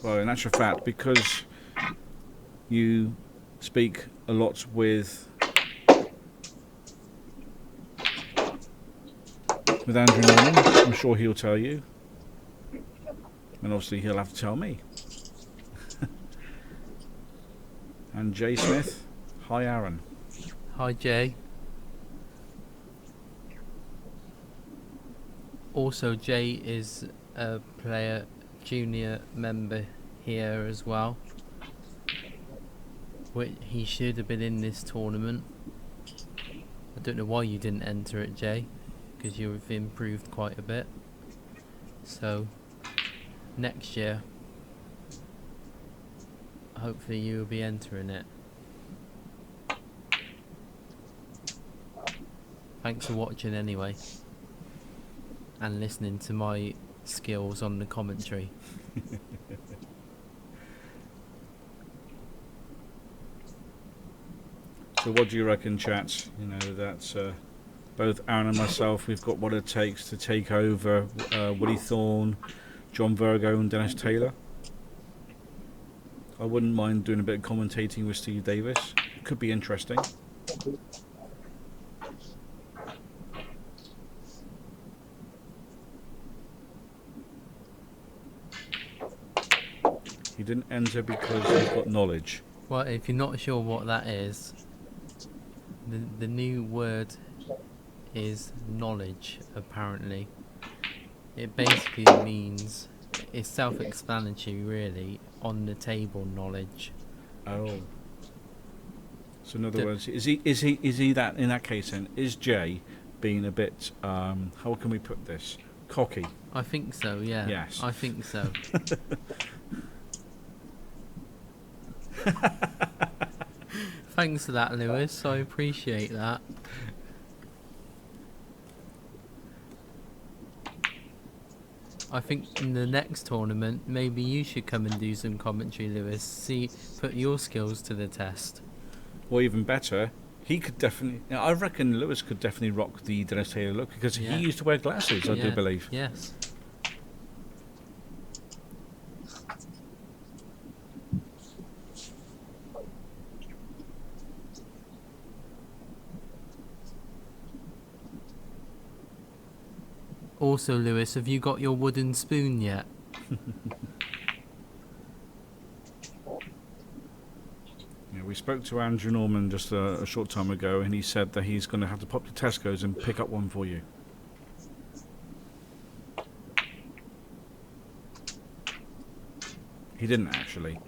Well, in actual fact, because you speak a lot with Andrew Norman, I'm sure he'll tell you, and obviously he'll have to tell me. And Jay Smith, hi Aaron. Hi Jay. Also, Jay is a player, junior member here as well. He should have been in this tournament. I don't know why you didn't enter it, Jay, because you've improved quite a bit. So, next year, hopefully you will be entering it. Thanks for watching anyway. And listening to my skills on the commentary. So what do you reckon, chat? You know, that's both Aaron and myself, we've got what it takes to take over Willie Thorne, John Virgo and Dennis Taylor. I wouldn't mind doing a bit of commentating with Steve Davis. It could be interesting. He didn't enter because he's got knowledge. Well, if you're not sure what that is, the new word is knowledge, apparently. It basically means, it's self-explanatory really, on the table knowledge. Oh. So in other words, is he that, in that case then, is Jay being a bit, how can we put this, cocky? I think so, yeah. Yes. I think so. Thanks for that, Lewis. I appreciate that. I think in the next tournament, maybe you should come and do some commentary, Lewis. Put your skills to the test. Or even better, he could definitely... I reckon Lewis could definitely rock the Dennis Taylor look, because he used to wear glasses, I do believe. Yes. Also, Lewis, have you got your wooden spoon yet? Yeah, we spoke to Andrew Norman just a short time ago, and he said that he's going to have to pop to Tesco's and pick up one for you. He didn't actually.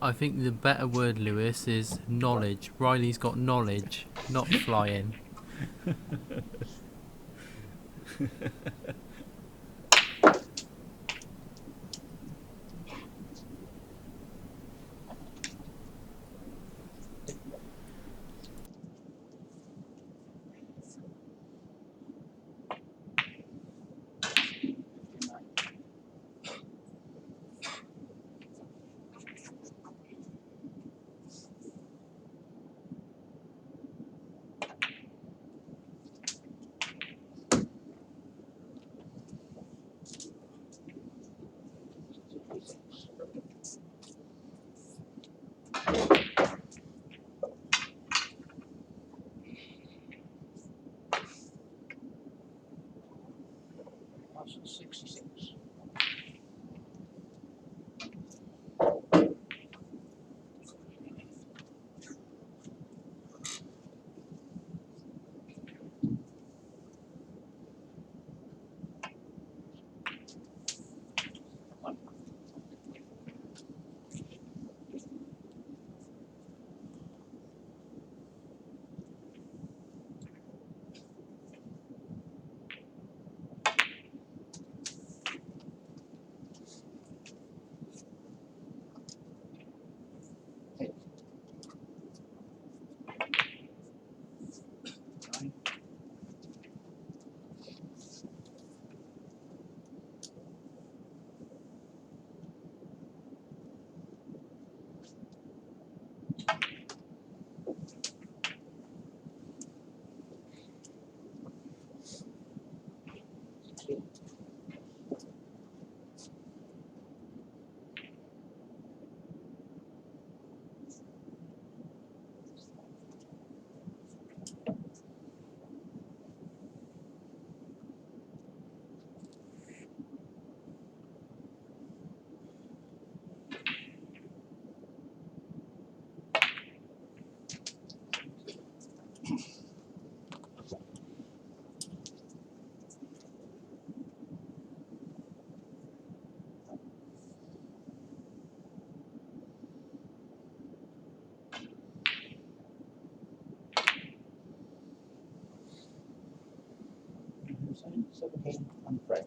I think the better word, Lewis, is knowledge. Riley's got knowledge, not flying. That's 66. Hussein, 17 and Fred.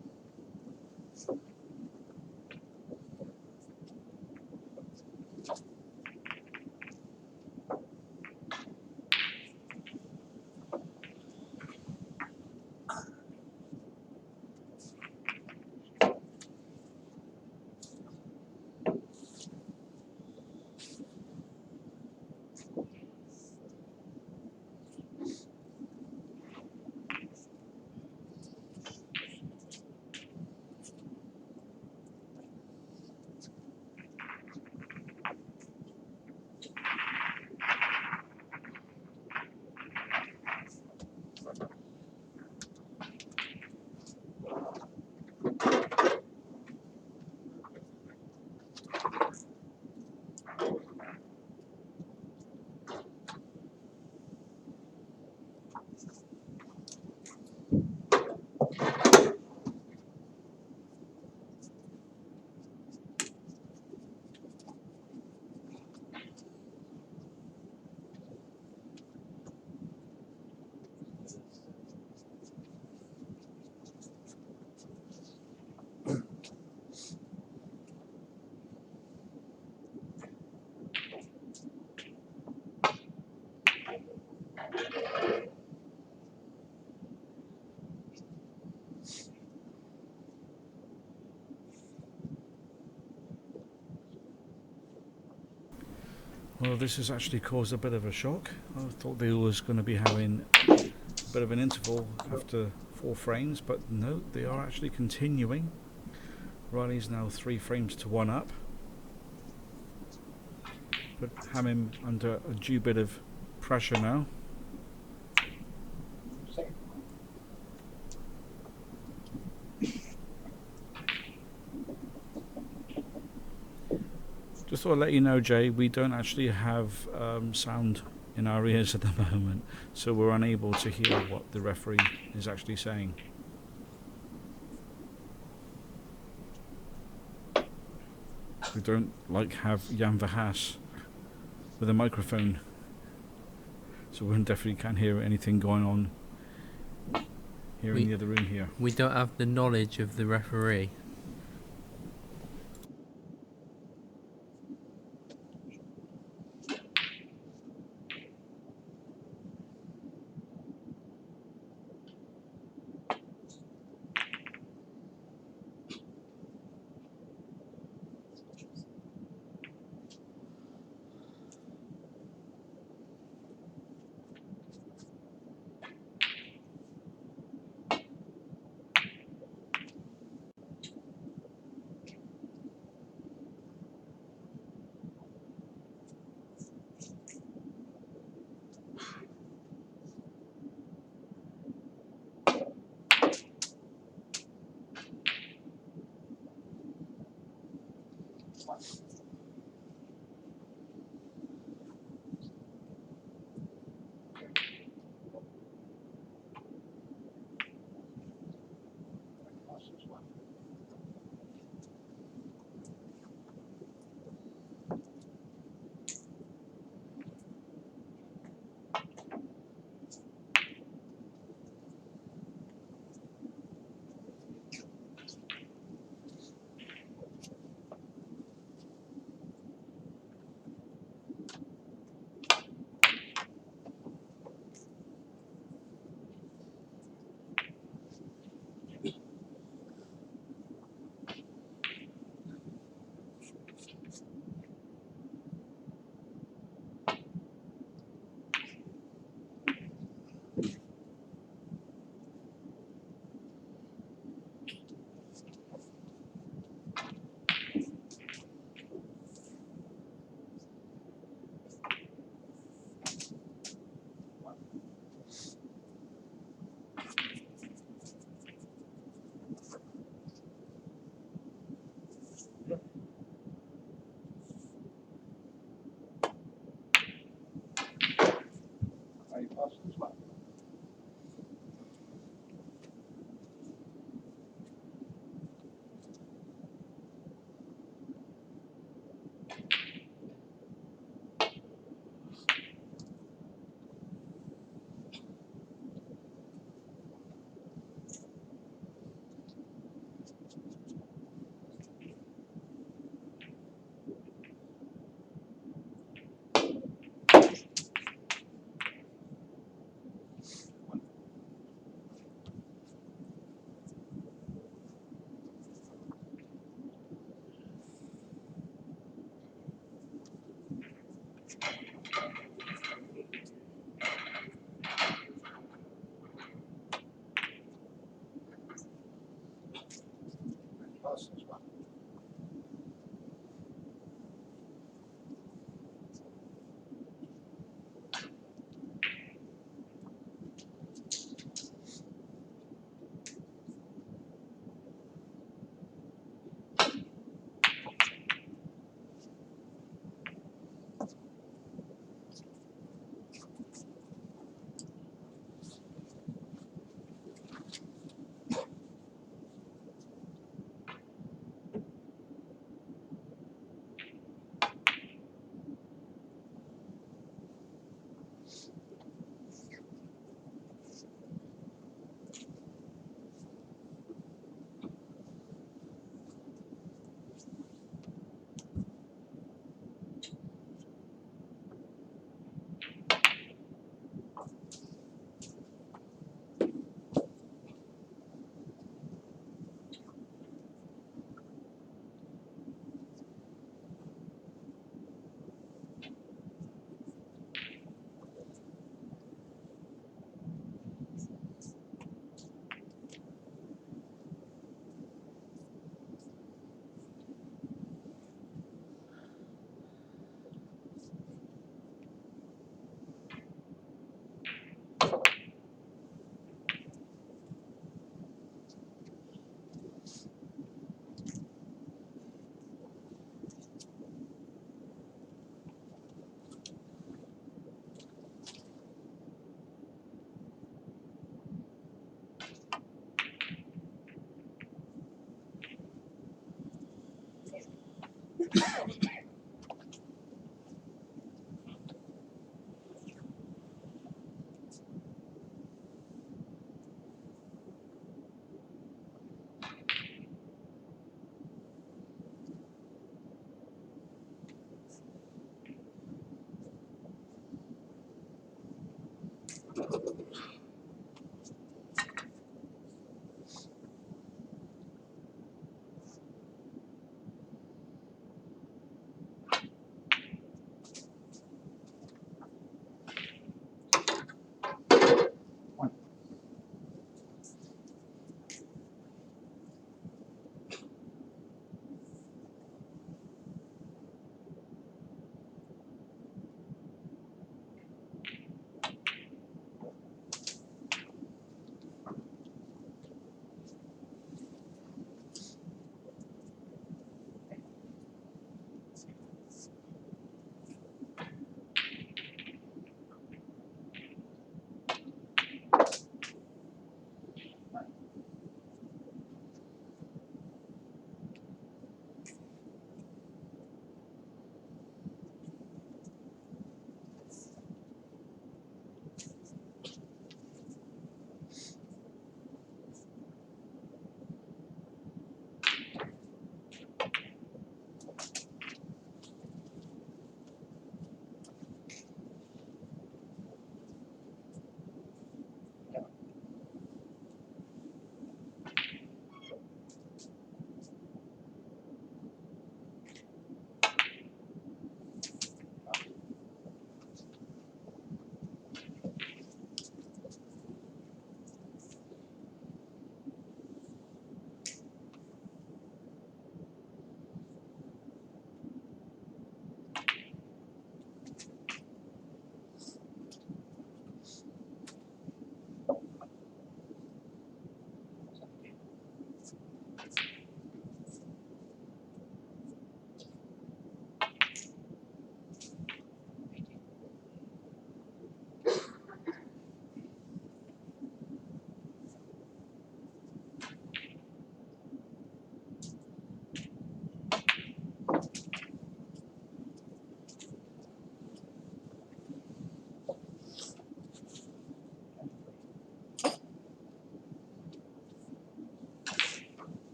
Well, this has actually caused a bit of a shock. I thought they was going to be having a bit of an interval after 4 frames, but no, they are actually continuing. Riley's now 3 frames to 1 up, but Hammim under a due bit of pressure now. Just thought I'd let you know, Jay, we don't actually have sound in our ears at the moment, so we're unable to hear what the referee is actually saying. we don't have Jan Verhaas with a microphone, so we definitely can't hear anything going on here in the other room here. We don't have the knowledge of the referee. 23.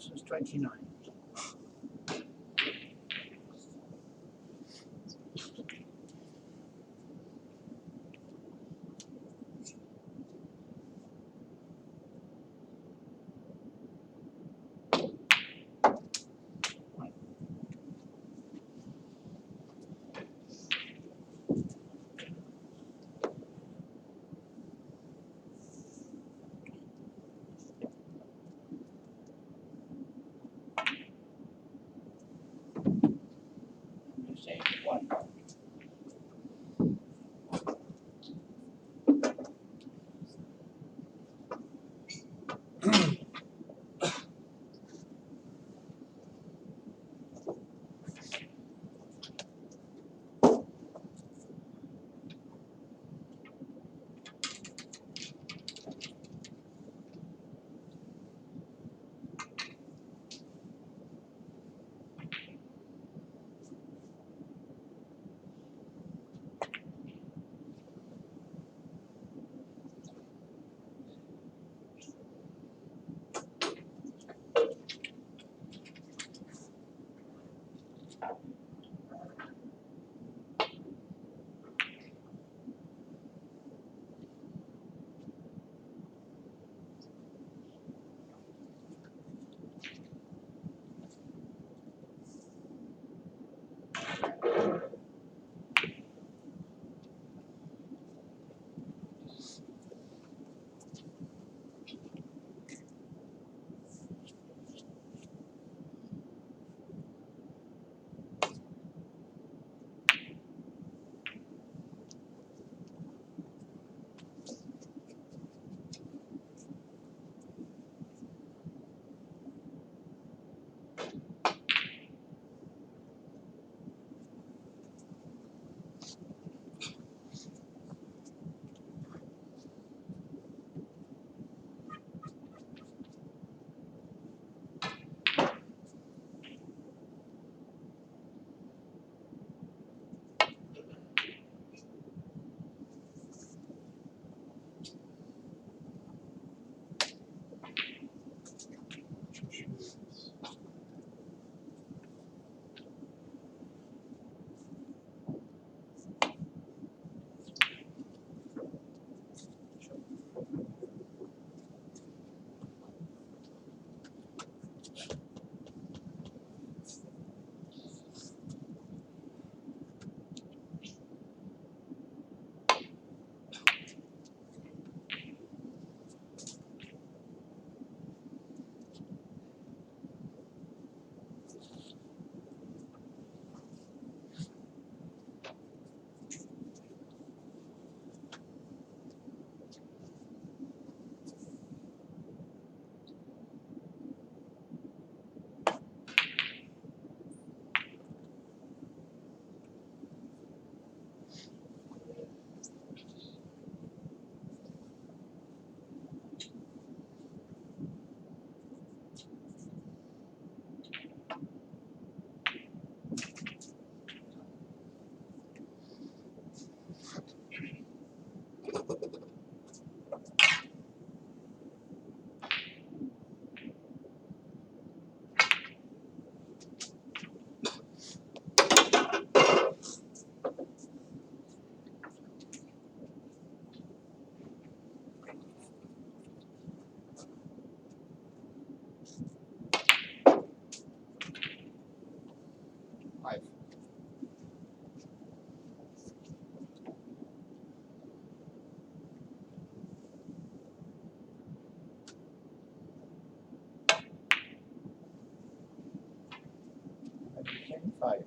versus 29. Same one. Five. Same 5.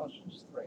Caution's 3.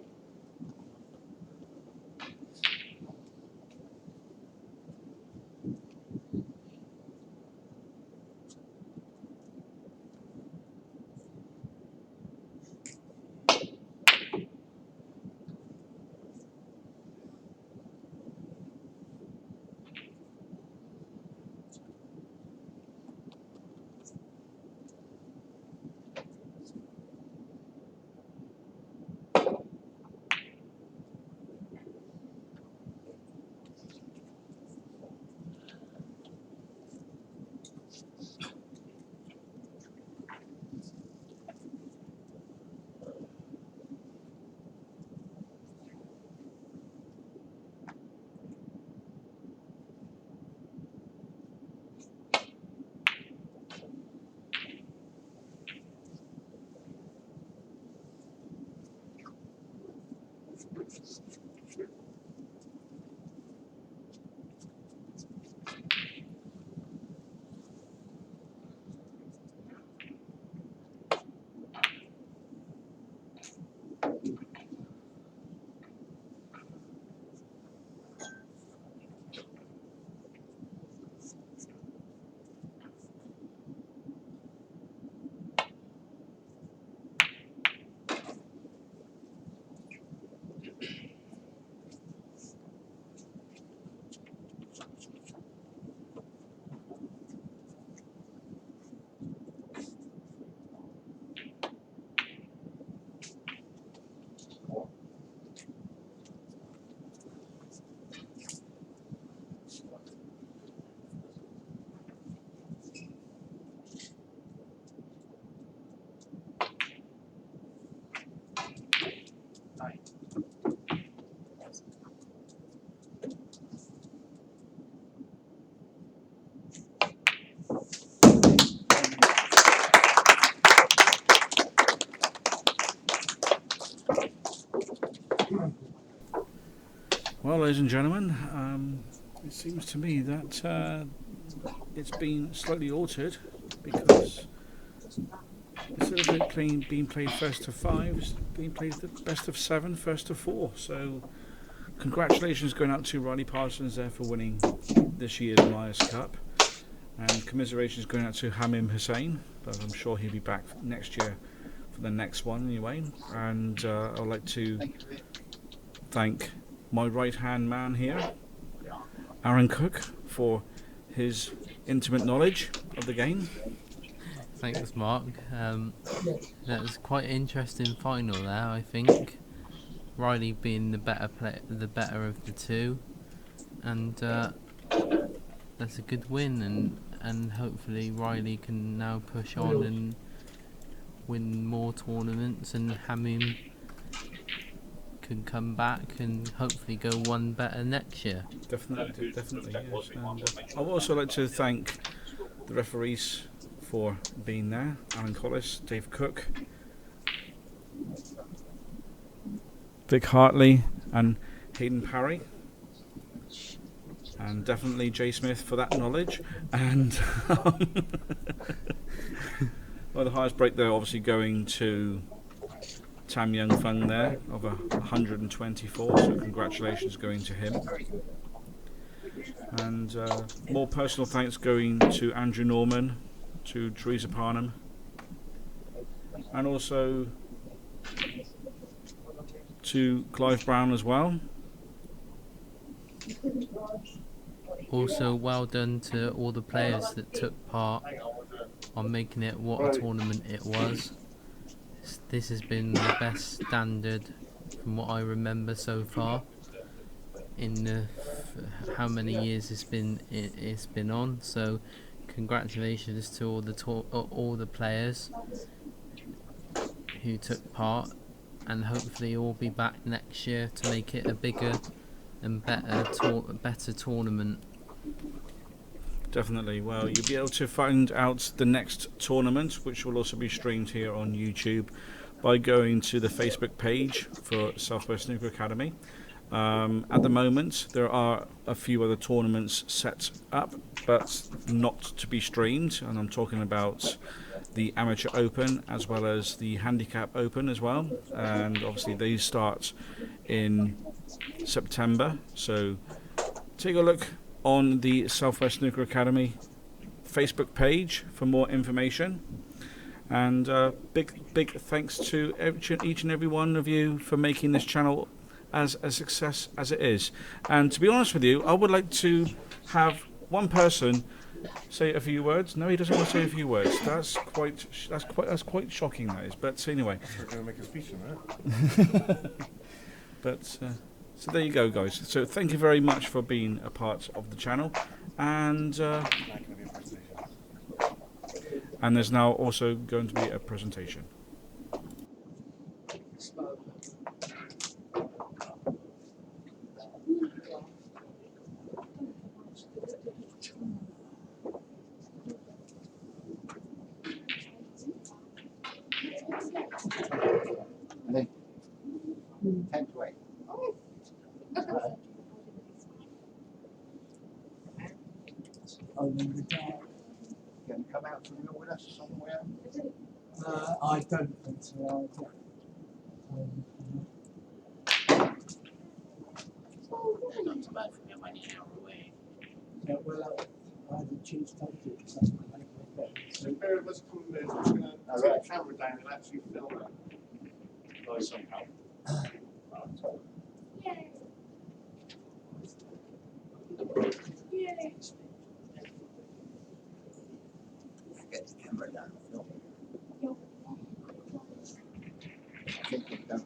Well, ladies and gentlemen, it seems to me that it's been slightly altered, because instead of it being played first to 5, it's being played the best of 7, first to 4. So, congratulations going out to Riley Parsons there for winning this year's MIUS Cup, and commiserations going out to Hamim Hussain, but I'm sure he'll be back next year for the next one anyway. And I'd like to thank my right hand man here, Aaron Cook, for his intimate knowledge of the game. Thanks, Mark. That was quite an interesting final there. I think Riley being the better of the two, and that's a good win. And hopefully Riley can now push on and win more tournaments, and Hamim can come back and hopefully go one better next year. Definitely, yes. And I'd also like to thank the referees for being there: Alan Collis, Dave Cook, Vic Hartley, and Hayden Parry, and definitely Jay Smith for that knowledge. And well, the highest break there obviously going to Tam Young Fung there of 124, so congratulations going to him. And more personal thanks going to Andrew Norman, to Teresa Parnham, and also to Clive Brown as well. Also, well done to all the players that took part on making it what a tournament it was. This has been the best standard from what I remember so far in the how many years it's been on. So congratulations to all the players who took part, and hopefully all be back next year to make it a bigger and better tournament. Definitely. Well, you'll be able to find out the next tournament, which will also be streamed here on YouTube, by going to the Facebook page for Southwest Snooker Academy. At the moment, there are a few other tournaments set up, but not to be streamed, and I'm talking about the Amateur Open as well as the Handicap Open as well, and obviously these start in September, so take a look on the Southwest Snooker Academy Facebook page for more information. And big thanks to each and every one of you for making this channel as a success as it is. And to be honest with you, I would like to have one person say a few words. No, he doesn't want to say a few words. That's quite shocking, that is. But anyway. We're going to make a speech on that. But so there you go, guys. So thank you very much for being a part of the channel, and there's now also going to be a presentation. And then 10 to 8. Going to come out to the mill with us somewhere? I don't think so. Not too bad for me, I'm only an hour away. Yeah, well, I had a cheese toasted or something like that. So pair of us come in, we're going to take a camera down and actually film it. By somehow. Get the camera down and film. I think we've done.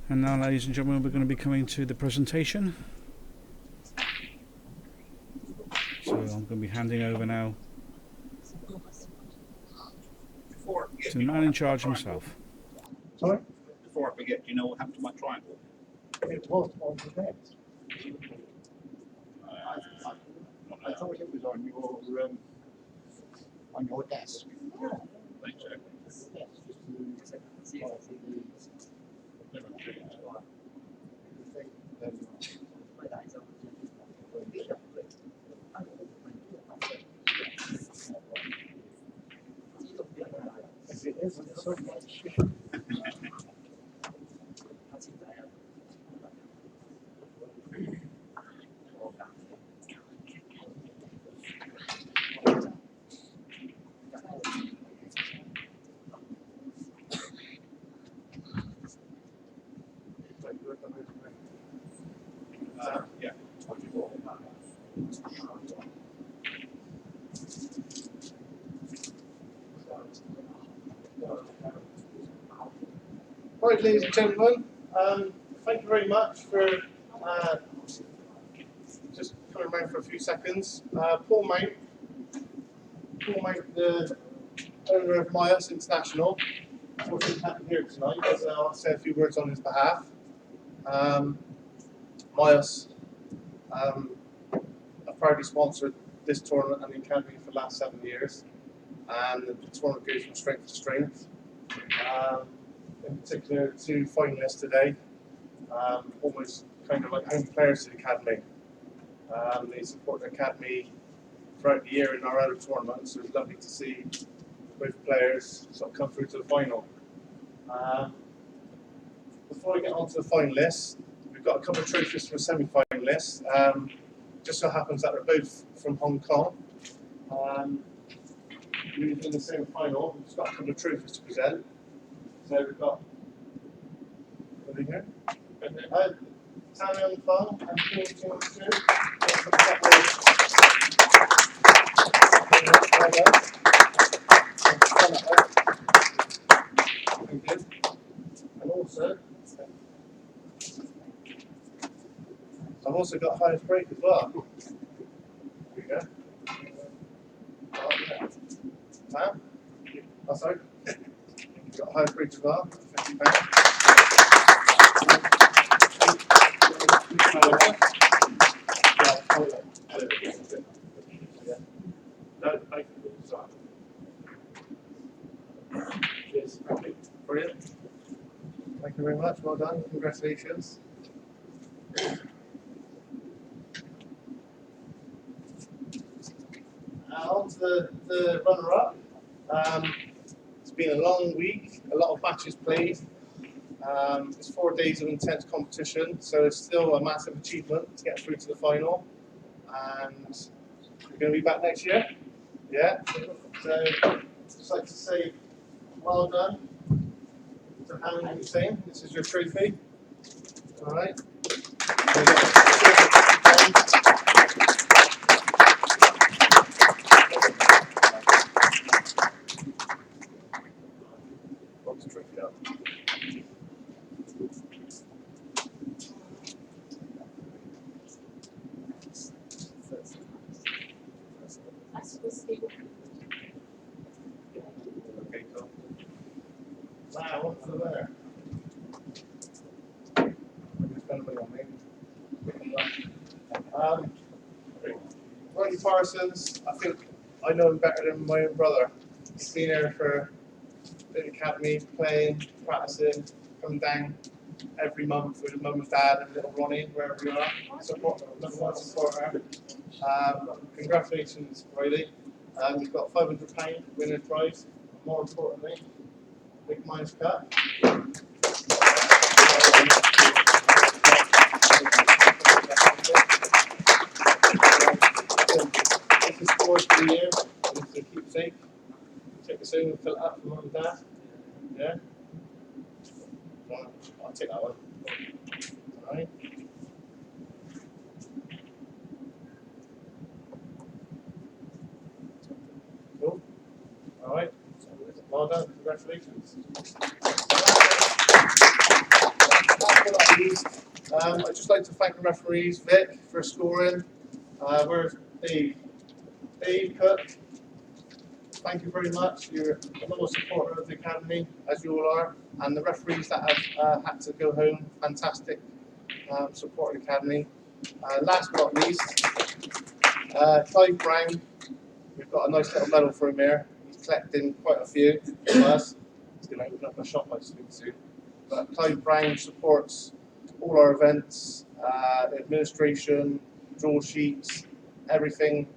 And now, ladies and gentlemen, we're going to be coming to the presentation. So I'm going to be handing over now to the man in charge himself. Sorry? Before I forget, do you know what happened to my triangle? It was on the desk. Not I now. thought it was on your desk. Thanks, sir. If it isn't so much. Yeah. Right, ladies and gentlemen, thank you very much for just coming around for a few seconds. Paul Mount, the owner of MIUS International, unfortunately can't be here tonight, so I'll say a few words on his behalf. MIUS have proudly sponsored this tournament and the academy for the last 7 years, and the tournament goes from strength to strength. In particular, 2 finalists today, almost kind of like home players to the academy. They support the academy throughout the year in our other tournaments, so it's lovely to see both players sort of come through to the final. Before I get on to the finalists, we've got a couple of trophies for semi-finalists. Just so happens that they're both from Hong Kong. We've in the semi-final, we've just got a couple of trophies to present. So we've got over here. Tammy and Fung and Paul and also, I've also got highest break as well. There you go. Oh, yeah. Tam? Oh, sorry. You've got highest break as well. £50. Cheers. Brilliant. Thank you very much. Well done. Congratulations. On to the runner-up. It's been a long week, a lot of matches played. It's 4 days of intense competition, so it's still a massive achievement to get through to the final. And we're going to be back next year. Yeah. So, just like to say, well done to Hannah and Hussein. This is your trophy. All right. What's the trophy up? Okay, cool. Wow, what's the there? I'm just spending money on me. Ronnie Parsons, I think I know him better than my own brother. He's been here for the academy, playing, practicing, coming down every month with his mum and dad and little Ronnie, wherever we are. Support, number one supporter. Congratulations, Riley. You've got £500 winner's prize. More importantly, big MIUS Cup. This is towards the year. This is a keepsake. Take this home and fill it up for mum and dad. Yeah? I'll take that one. Alright. Cool. Alright. Well done. Congratulations. referees. I'd just like to thank the referees, Vic, for scoring. Where's Dave? Dave Cook, thank you very much. You're a loyal supporter of the academy, as you all are. And the referees that have had to go home, fantastic support of the academy. Last but not least, Kaif Brown. We've got a nice little medal for him here. He's collecting quite a few from us. He's going to open up a shop, I think, soon. But Kaif Brown supports all our events, administration, draw sheets, everything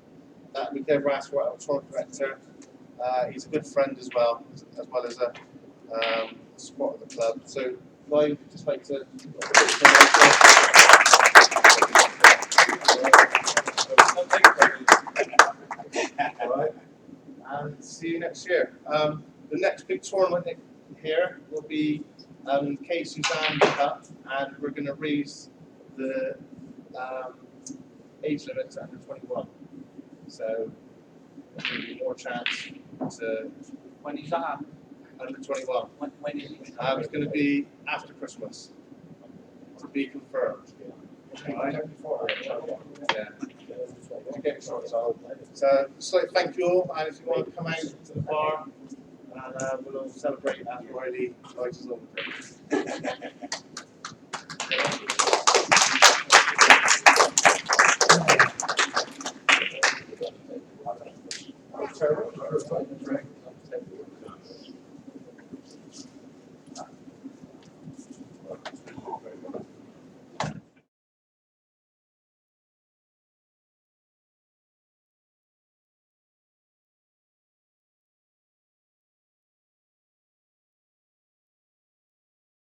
that we could ever ask for out of a tournament director. He's a good friend as well as a supporter of the club. So, I'd just like to. Alright, and see you next year. The next big tournament here will be Kaif Shazad Cup, and we're going to raise the age limit to under 21. So there's going to be more chance to. When is that? Under 21. When is it? It's going to be after Christmas. To be confirmed. Alright. Yeah. So, just like thank you all, and if you want to come out to the bar, and we'll celebrate after Riley lights us on. Terrible.